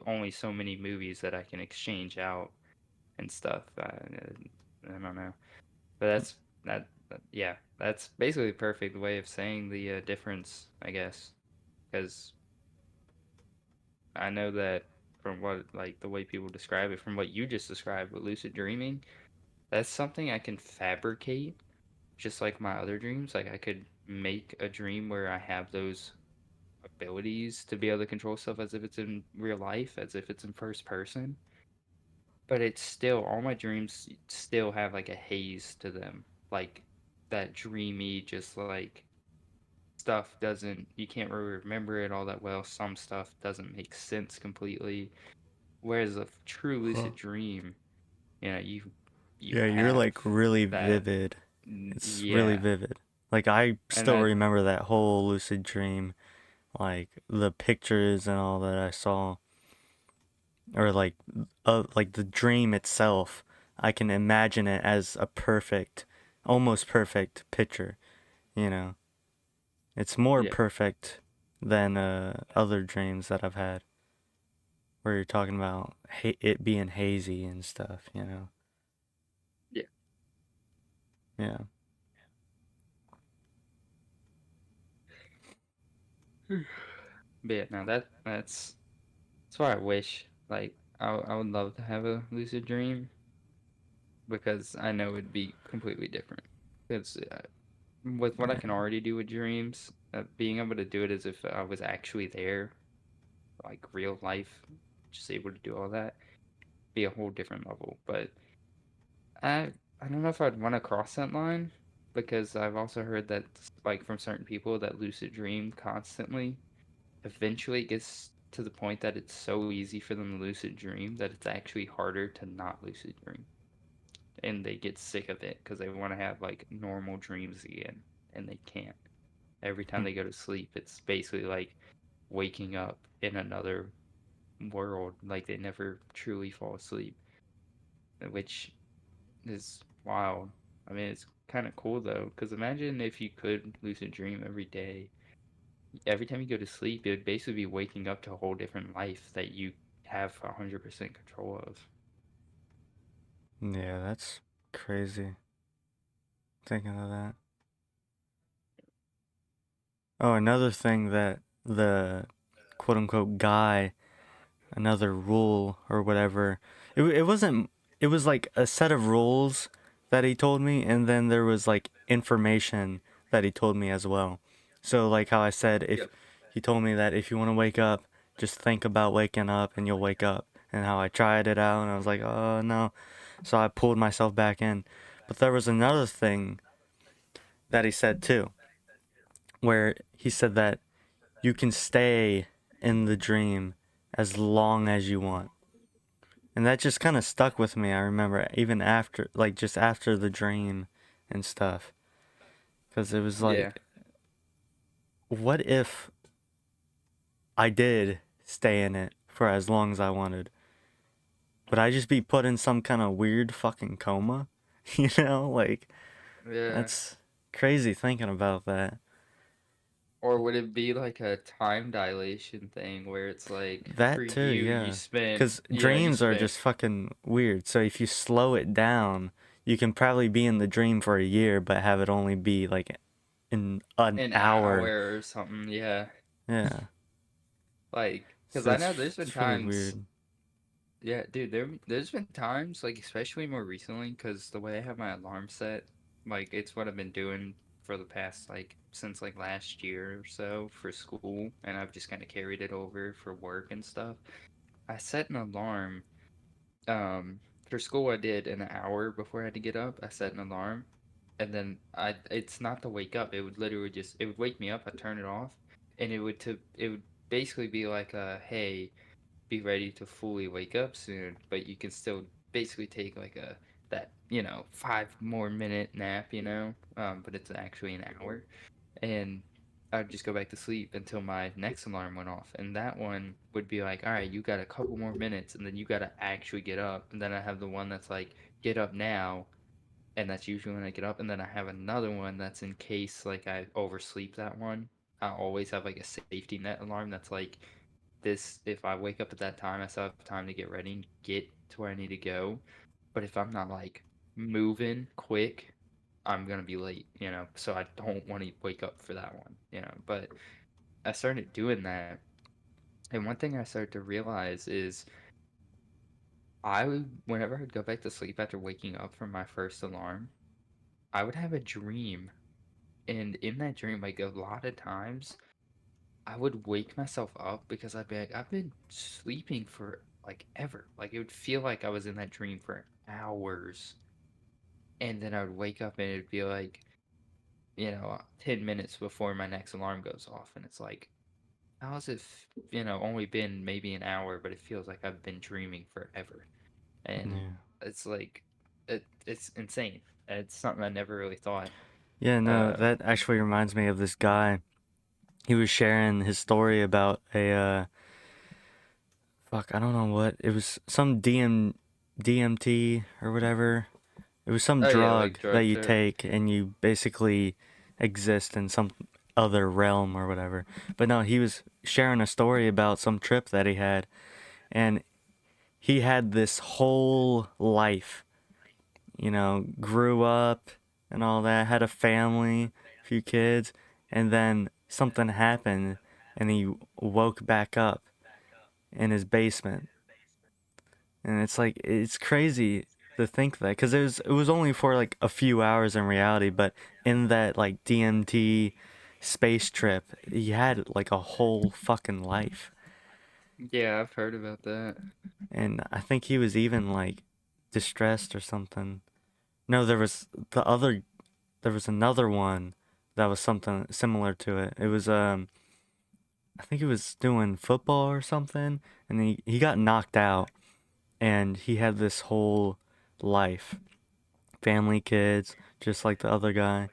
only so many movies that I can exchange out and stuff. I don't know, but yeah, that's basically the perfect way of saying the difference, I guess, because I know that from what like the way people describe it, from what you just described with lucid dreaming, that's something I can fabricate just like my other dreams. Like I could make a dream where I have those abilities to be able to control stuff as if it's in real life, as if it's in first person. But it's still all my dreams still have like a haze to them. Like that dreamy, just like stuff doesn't you can't really remember it all that well. Some stuff doesn't make sense completely. Whereas a true huh. lucid dream, you Yeah. You're have like really that. vivid. It's really Yeah. vivid. Like I And still that remember that whole lucid dream, like the pictures and all that I saw, or like the dream itself. I can imagine it as a perfect, almost perfect picture. You know, it's more yeah. perfect than other dreams that I've had, where you're talking about it being hazy and stuff. You know, Yeah. yeah, But yeah, no, that's why I wish like I would love to have a lucid dream because I know it'd be completely different. Because with what I can already do with dreams, being able to do it as if I was actually there, like real life, just able to do all that, be a whole different level. But I don't know if I'd want to cross that line because I've also heard that like from certain people that lucid dream constantly. Eventually, it gets to the point that it's so easy for them to lucid dream that it's actually harder to not lucid dream, and they get sick of it because they want to have like normal dreams again, and they can't. Every time they go to sleep, it's basically like waking up in another world, like they never truly fall asleep, which is wild. I mean, it's kind of cool though, because imagine if you could lucid dream every day. Every time you go to sleep, it would basically be waking up to a whole different life that you have 100% control of. Yeah, that's crazy. Thinking of that. Oh, another thing that the quote unquote guy, another rule or whatever, it wasn't, it was like a set of rules that he told me, and then there was like information that he told me as well. So, like how I said, if Yep. he told me that if you want to wake up, just think about waking up and you'll wake up. And how I tried it out and I was like, oh no. So I pulled myself back in. But there was another thing that he said too, where he said that you can stay in the dream as long as you want. And that just kind of stuck with me. I remember even after, like, just after the dream and stuff. Because it was Yeah, like, what if I did stay in it for as long as I wanted? Would I just be put in some kind of weird fucking coma? You know? Like, Yeah. that's crazy thinking about that. Or would it be like a time dilation thing where it's like for That too, you, yeah. Because you dreams are spent just fucking weird. So if you slow it down, you can probably be in the dream for a year, but have it only be like in an an hour. hour or something. Yeah. Yeah. Like, because So I it's know there's been it's really times, weird. yeah, dude, there's been times, like, especially more recently, because the way I have my alarm set, like, it's what I've been doing for the past, like, since, like, last year or so for school, and I've just kind of carried it over for work and stuff. I set an alarm. For school, I did an hour before I had to get up. I set an alarm, and then it's not to wake up. It would literally just, it would wake me up. I turn it off, and it would basically be like hey, be ready to fully wake up soon, but you can still basically take like that 5 more minute nap, but it's actually an hour, and I'd just go back to sleep until my next alarm went off. And that one would be like, all right, you got a couple more minutes, and then you got to actually get up. And then I have the one that's like, get up now. And that's usually when I get up. And then I have another one that's in case like I oversleep that one. I always have like a safety net alarm that's like, this, if I wake up at that time, I still have time to get ready and get to where I need to go. But if I'm not like moving quick, I'm gonna be late, so I don't want to wake up for that one. But I started doing that, and one thing I started to realize is whenever I'd go back to sleep after waking up from my first alarm, I would have a dream, and in that dream, like a lot of times, I would wake myself up because I'd be like, I've been sleeping for like ever. Like it would feel like I was in that dream for hours, and then I would wake up and it'd be like 10 minutes before my next alarm goes off. And it's like, how has it, only been maybe an hour, but it feels like I've been dreaming forever. And Yeah. it's like, it's insane. It's something I never really thought. Yeah, no, Uh, that actually reminds me of this guy. He was sharing his story about a fuck, I don't know what. It was some DMT or whatever. It was some oh yeah, like drug that drug you trip. take and you basically exist in some other realm or whatever. But no, he was sharing a story about some trip that he had, and he had this whole life, grew up and all that, had a family, a few kids, and then something happened and he woke back up in his basement. And it's like it's crazy to think that because it was only for like a few hours in reality, but in that like DMT space trip, he had like a whole fucking life. Yeah, I've heard about that. And I think he was even like distressed or something. No, there was another one that was something similar to it. It was I think he was doing football or something, and he got knocked out, and he had this whole life, family, kids, just like the other guy.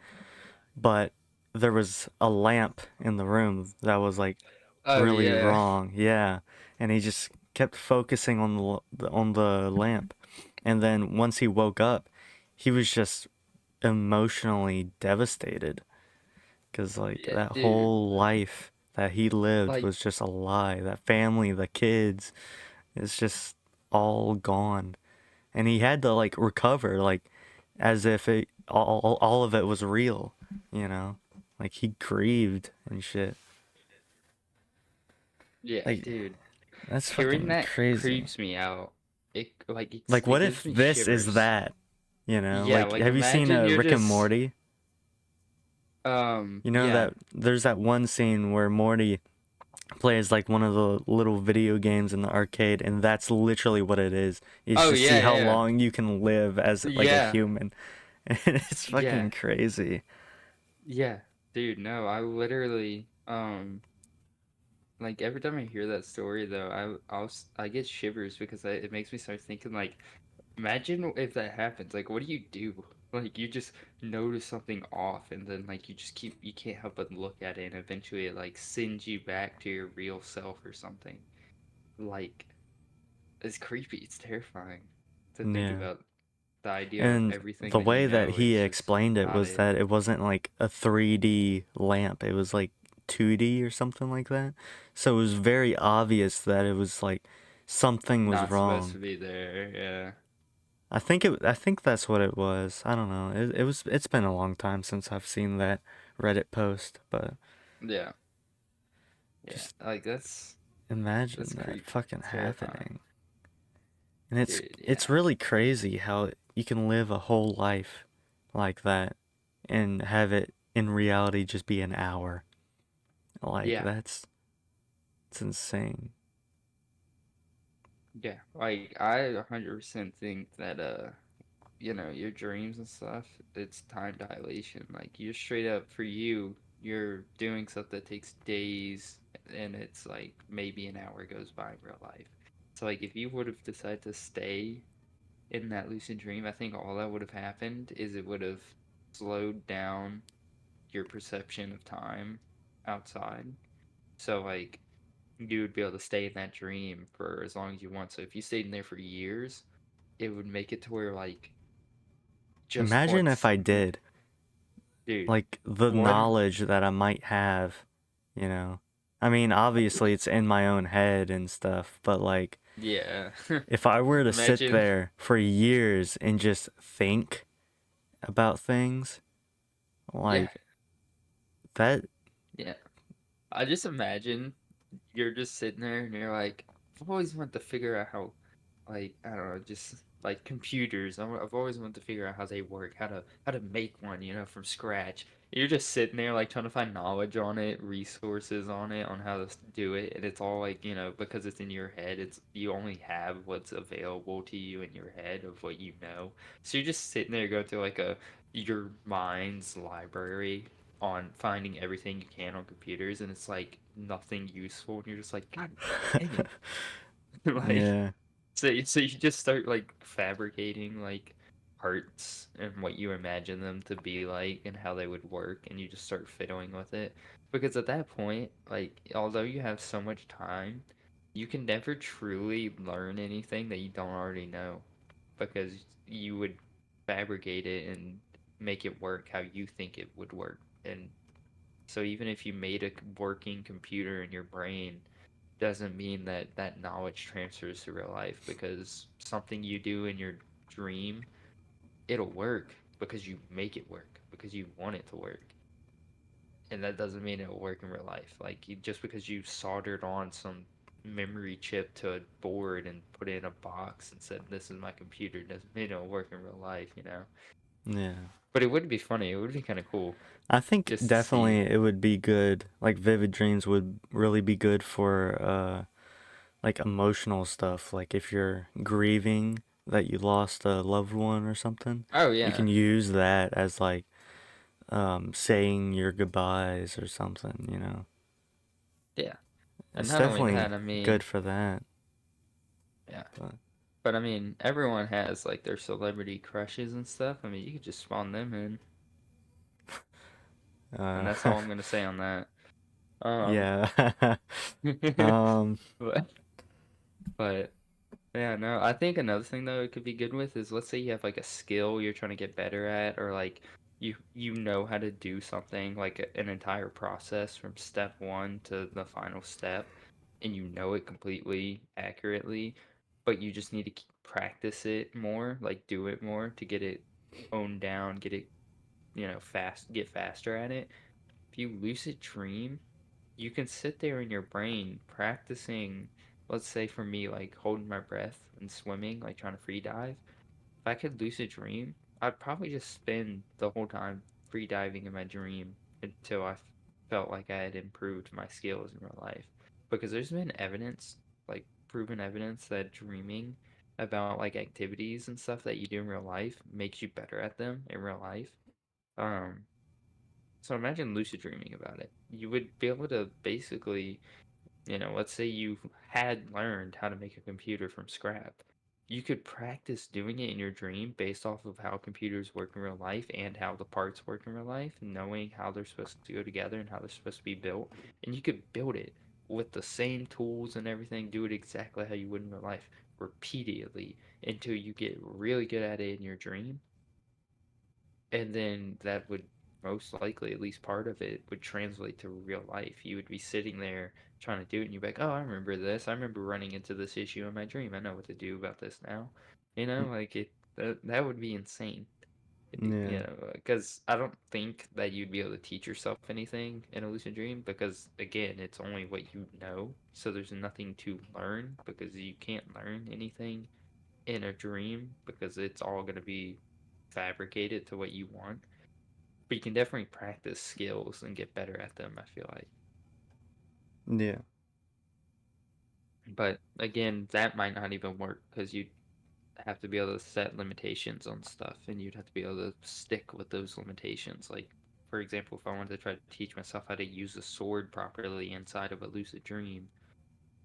But there was a lamp in the room that was like Oh really yeah. wrong. Yeah, and he just kept focusing on the lamp, and then once he woke up, he was just emotionally devastated because like Yeah, that dude. whole life that he lived Like was just a lie. That family, the kids, it's just all gone, and he had to like recover, like as if all of it was real, you know, like he grieved and shit. yeah, Like dude. that's Hearing fucking that crazy. creeps me out. Like It what if gives me this is shivers. that? You know, Yeah, like like have you seen imagine you're Rick and just Morty? You know yeah. that there's that one scene where Morty plays like one of the little video games in the arcade, and that's literally what it is Oh to see yeah, how yeah. long you can live as like a Yeah. human. And it's Yeah. fucking crazy. Yeah. Dude, no, I literally like every time I hear that story though, I get shivers because it makes me start thinking like imagine if that happens. Like, what do you do? Like, you just notice something off, and then like you can't help but look at it, and eventually it like sends you back to your real self or something. Like, it's creepy. It's terrifying to think Yeah. about the idea of And everything the that you way that know he is just explained it not was it. that it wasn't like a 3D lamp, it was like 2D or something like that. So it was very obvious that it was like something was Not supposed wrong. to be there. Yeah. I think that's what it was. I don't know. It's been a long time since I've seen that Reddit post, but Yeah. Yeah. just Like imagine that's that creepy. fucking Terrifying. happening. And Dude, it's yeah. really crazy how you can live a whole life like that and have it in reality just be an hour. Like Yeah. it's insane. Yeah. Like I 100% think that you know, your dreams and stuff, it's time dilation. Like you're straight up for you, you're doing stuff that takes days and it's like maybe an hour goes by in real life. So like if you would have decided to stay in that lucid dream, I think all that would have happened is it would have slowed down your perception of time outside. So like you would be able to stay in that dream for as long as you want. So if you stayed in there for years, it would make it to where like just Imagine if once, I did, dude, like the one, knowledge that I might have, you know. I mean, obviously it's in my own head and stuff, but like yeah. if I were to sit Imagine, there for years and just think about things, yeah, like that. yeah. I just imagine you're just sitting there and you're like, I've always wanted to figure out how, like, I don't know, just like computers. I've always wanted to figure out how they work, how to make one, you know, from scratch. You're just sitting there like trying to find knowledge on it, resources on it, on how to do it, and it's all like, you know, because it's in your head, it's you only have what's available to you in your head of what you know. So you're just sitting there going through like a your mind's library on finding everything you can on computers, and it's like nothing useful, and you're just like, God dang it. Like, Yeah. so you just start like fabricating like parts and what you imagine them to be like and how they would work, and you just start fiddling with it. Because at that point, like, although you have so much time, you can never truly learn anything that you don't already know because you would fabricate it and make it work how you think it would work. And so even if you made a working computer in your brain, doesn't mean that that knowledge transfers to real life because something you do in your dream, it'll work because you make it work because you want it to work. And that doesn't mean it'll work in real life. Like just because you soldered on some memory chip to a board and put it in a box and said, "This is my computer." Doesn't mean it'll work in real life, you know. Yeah. But it would be funny. It would be kind of cool I think just to see. definitely it would be good. Like vivid dreams would really be good for like emotional stuff. Like if you're grieving that you lost a loved one or something, Oh you yeah, can use that as like saying your goodbyes or something, you know. yeah. And It's not only definitely that, I good mean, for that. yeah. But But I mean, everyone has like their celebrity crushes and stuff. I mean, you could just spawn them in, and uh that's all I'm gonna say on that. Um, yeah. um but but yeah, no, I think another thing though it could be good with is let's say you have like a skill you're trying to get better at, or like you know how to do something like an entire process from step one to the final step, and you know it completely accurately, but you just need to practice it more, like do it more to get it honed down, get it, get faster at it. If you lucid dream, you can sit there in your brain practicing, let's say for me, like holding my breath and swimming, like trying to free dive. If I could lucid dream, I'd probably just spend the whole time free diving in my dream until I felt like I had improved my skills in real life. Because there's been evidence, like proven evidence, that dreaming about like activities and stuff that you do in real life makes you better at them in real life. Um, so imagine lucid dreaming about it. You would be able to basically, let's say you had learned how to make a computer from scrap. You could practice doing it in your dream based off of how computers work in real life and how the parts work in real life, knowing how they're supposed to go together and how they're supposed to be built. And you could build it with the same tools and everything, do it exactly how you would in real life repeatedly until you get really good at it in your dream, and then that would most likely, at least part of it, would translate to real life. You would be sitting there trying to do it, and you'd be like, "Oh, I remember this. I remember running into this issue in my dream. I know what to do about this now." Like that would be insane. yeah. Because I don't think that you'd be able to teach yourself anything in a lucid dream because, again, it's only what you know. So there's nothing to learn because you can't learn anything in a dream because it's all going to be fabricated to what you want. But you can definitely practice skills and get better at them, I feel like. Yeah. But again, that might not even work because you'd have to be able to set limitations on stuff and you'd have to be able to stick with those limitations. Like, for example, if I wanted to try to teach myself how to use a sword properly inside of a lucid dream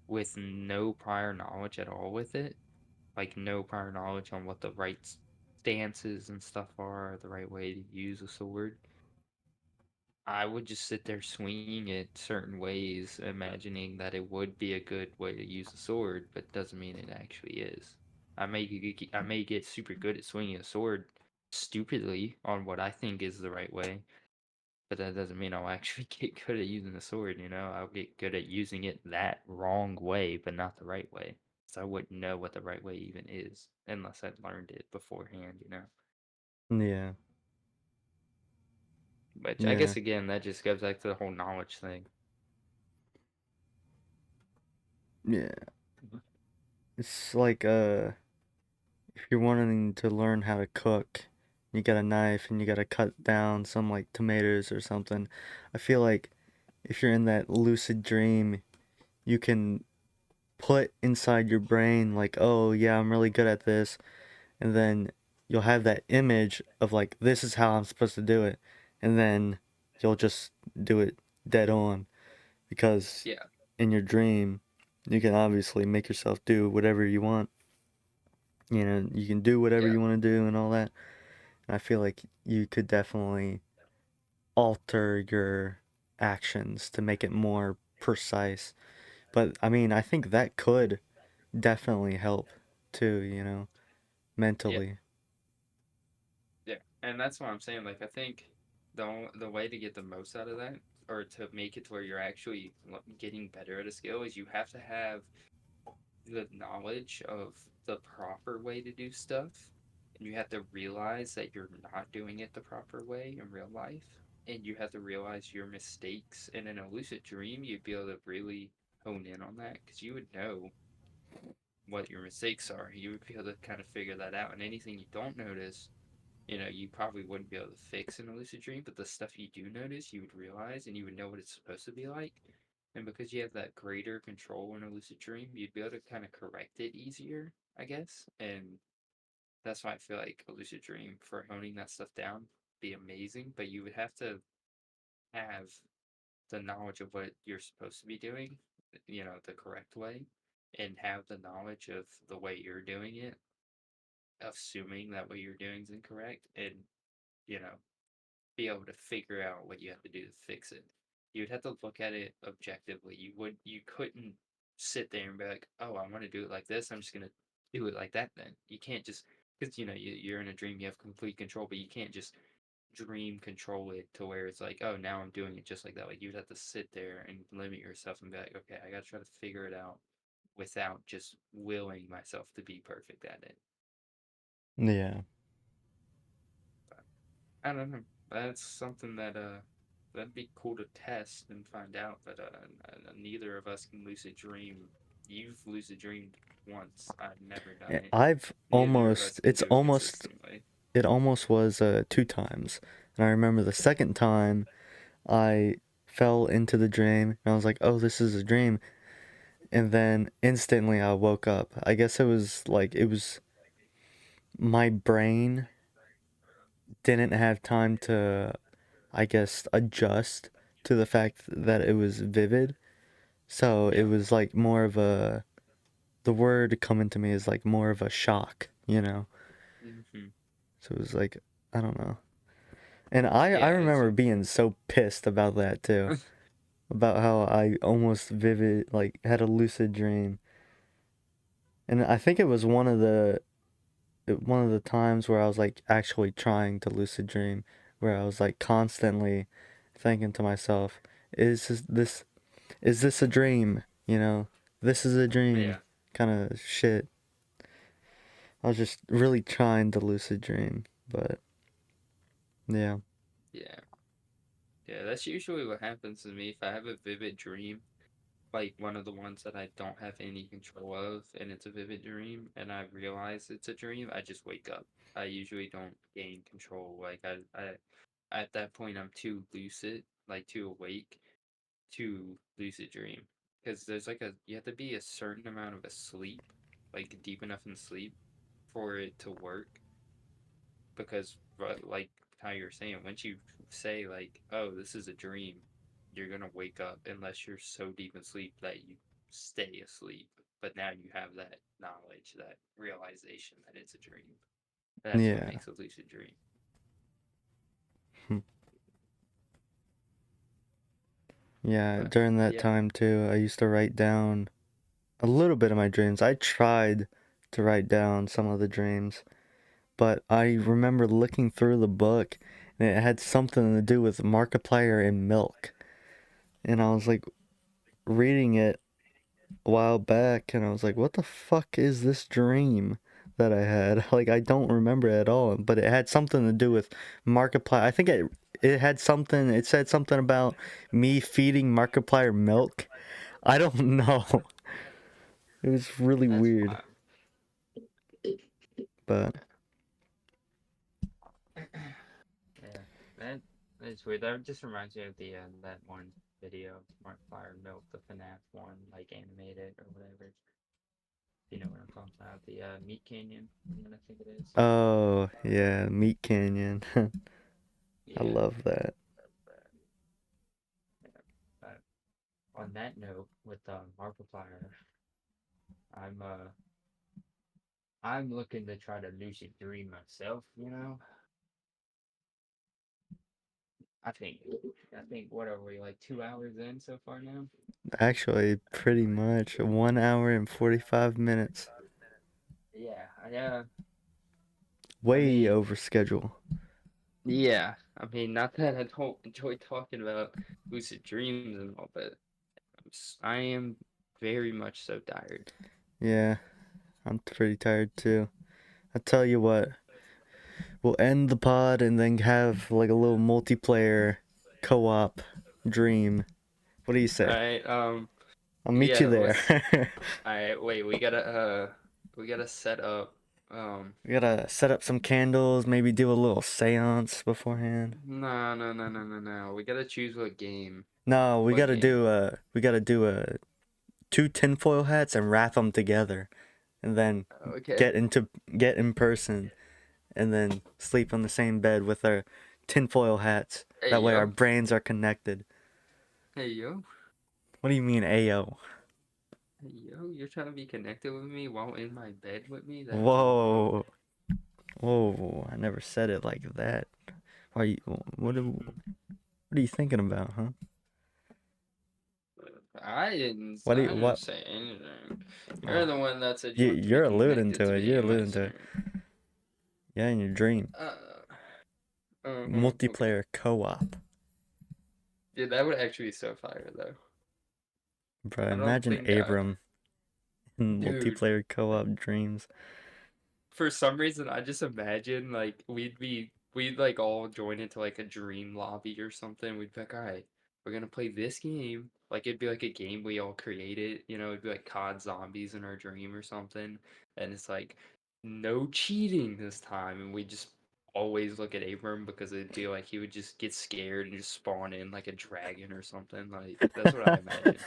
with no prior knowledge at all with it, like no prior knowledge on what the right stances and stuff are, the right way to use a sword, I would just sit there swinging it certain ways, imagining that it would be a good way to use a sword, but doesn't mean it actually is. I may get super good at swinging a sword stupidly on what I think is the right way, but that doesn't mean I'll actually get good at using a sword, I'll get good at using it that wrong way, but not the right way. So I wouldn't know what the right way even is unless I'd learned it beforehand. Yeah. Which I Yeah. guess again that just goes back to the whole knowledge thing. Yeah. It's like if you're wanting to learn how to cook, you got a knife and you got to cut down some like tomatoes or something. I feel like if you're in that lucid dream, you can put inside your brain like, "Oh, yeah, I'm really good at this." And then you'll have that image of like, "This is how I'm supposed to do it." And then you'll just do it dead on because Yeah. in your dream, you can obviously make yourself do whatever you want. You know, you can do whatever Yeah. you want to do and all that. And I feel like you could definitely alter your actions to make it more precise. But I mean, I think that could definitely help too, you know, Yeah. mentally. Yeah. And that's what I'm saying. Like, I think the way to get the most out of that, or to make it to where you're actually getting better at a skill, is you have to have the knowledge of the proper way to do stuff, and you have to realize that you're not doing it the proper way in real life, and you have to realize your mistakes. And in a lucid dream, you'd be able to really hone in on that because you would know what your mistakes are. You would be able to kind of figure that out. And anything you don't notice, you probably wouldn't be able to fix in a lucid dream, but the stuff you do notice, you would realize and you would know what it's supposed to be like. And because you have that greater control in a lucid dream, you'd be able to kind of correct it easier, I guess. And that's why I feel like a lucid dream for honing that stuff down be amazing, but you would have to have the knowledge of what you're supposed to be doing, the correct way, and have the knowledge of the way you're doing it, assuming that what you're doing is incorrect, and you know, be able to figure out what you have to do to fix it. You would have to look at it objectively. You couldn't sit there and be like, oh, I want to do it like this. I'm just gonna do it like that. Then you can't just because you're in a dream. You have complete control, but you can't just dream control it to where it's like, oh, now I'm doing it just like that. Like you'd have to sit there and limit yourself and be like, okay, I gotta try to figure it out without just willing myself to be perfect at it. Yeah. But I don't know. That's something that'd be cool to test and find out. But neither of us can lucid dream. You've lucid dreamed once. I've never done it. I've Neither of us almost, can do it consistently. it almost was 2 times. And I remember the second time I fell into the dream and I was like, oh, this is a dream. And then instantly I woke up. I guess it was my brain didn't have time to, I guess, adjust to the fact that it was vivid. So it Yeah. was like more of the word coming to me is like more of a shock, you know? Hmm. So it was like, I don't know. And I Yeah. It's. remember being so pissed about that too. About how I almost like had a lucid dream. And I think it was one of the times where I was like actually trying to lucid dream, where I was like constantly thinking to myself, is this a dream? You know, this is a dream Yeah. kind of shit. I was just really trying to lucid dream, but yeah. Yeah. Yeah. That's usually what happens to me if I have a vivid dream, like one of the ones that I don't have any control of, and it's a vivid dream, and I realize it's a dream. I just wake up. I usually don't gain control. Like I at that point, I'm too lucid, like too awake to lucid dream. Because there's like you have to be a certain amount of a sleep, like deep enough in sleep for it to work. Because, like how you're saying, once you say, like, oh, this is a dream, you're going to wake up unless you're so deep in sleep that you stay asleep. But now you have that knowledge, that realization that it's a dream. That's what Yeah. makes a lucid dream. Hmm. Yeah, But during that yeah, time too, I used to write down a little bit of my dreams. I tried to write down some of the dreams, but I remember looking through the book and it had something to do with Markiplier and milk. And I was like reading it a while back and I was like, what the fuck is this dream that I had? Like I don't remember it at all, but it had something to do with Markiplier. I think it said something about me feeding Markiplier milk. I don't know. It was really that's weird, wild. but Yeah, that that's weird. That just reminds me of the that one video, Markiplier Milk, the FNAF one, like animated or whatever. You know what I'm talking about? The Meat Canyon, I think it is. oh yeah, Meat Canyon. I Yeah. love that. Yeah. On that note, with Markiplier, I'm uh I'm looking to try to lucid dream myself. I think what are we like 2 hours in so far now? Actually, pretty much 1 hour and 45 minutes. Yeah. I Way mean, over schedule. yeah. I mean, not that I don't enjoy talking about lucid dreams and all, but I am very much so tired. Yeah, I'm pretty tired too. I tell you what, we'll end the pod and then have like a little multiplayer co-op dream. What do you All say? right. I'll meet you there. All right, wait, we gotta set up We gotta set up some candles, maybe do a little seance beforehand. no. We gotta choose what game. No, we What gotta game? do two tinfoil hats and wrap them together, and then Okay. get in person, and then sleep on the same bed with our tinfoil hats. Hey That way our yo. brains are connected. Hey yo. What do you mean, Ayo? Hey yo, you're trying to be connected with me while in my bed with me? That's Whoa, whoa! I never said it like that. Why you? What are you thinking about, huh? I didn't What do you, I didn't what? say anything. You're Oh, the one that said you want to be you're alluding connected to to it. me You're in my alluding to it. stream. Yeah, in your dream. Okay. Multiplayer co-op. Yeah, that would actually be so fire though. Bro, I don't imagine think Abram in dude, multiplayer co-op dreams. for some reason I just imagine like we'd like all join into like a dream lobby or something. We'd be like, all right, we're gonna play this game. Like it'd be like a game we all created, it'd be like COD Zombies in our dream or something. And it's like no cheating this time. And we just always look at Abram because it'd be like he would just get scared and just spawn in like a dragon or something. Like that's what I imagine.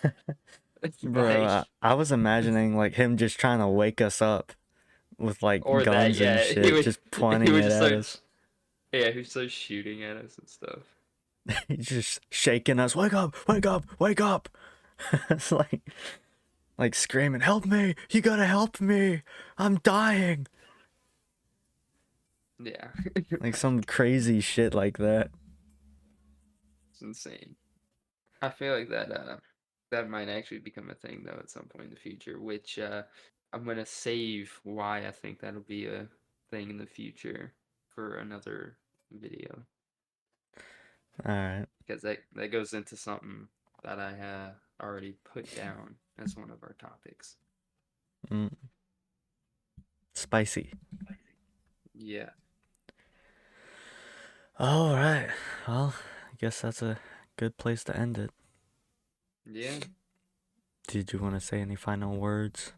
Bro, Like I was imagining like him just trying to wake us up with like or that, guns and yeah, shit, just he pointing would it just at start us. yeah, he starts shooting at us and stuff. He's just shaking us. Wake up! Wake up! Wake up! It's like screaming, "Help me! You gotta help me! I'm dying!" Yeah. Like some crazy shit like that. It's insane. I feel like that might actually become a thing though at some point in the future, which I'm gonna save why I think that'll be a thing in the future for another video. All right. Because that goes into something that I already put down as one of our topics. Mm. Spicy. Yeah. All right. Well, I guess that's a good place to end it. Yeah. Did you want to say any final words?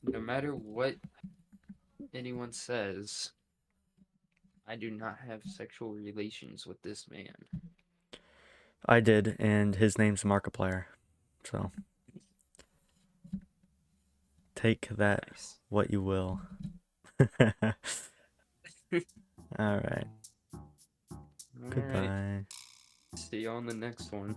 No matter what anyone says, I do not have sexual relations with this man. I did, and his name's Markiplier. So take that Nice. what you will. All right. All right. Goodbye. See you on the next one.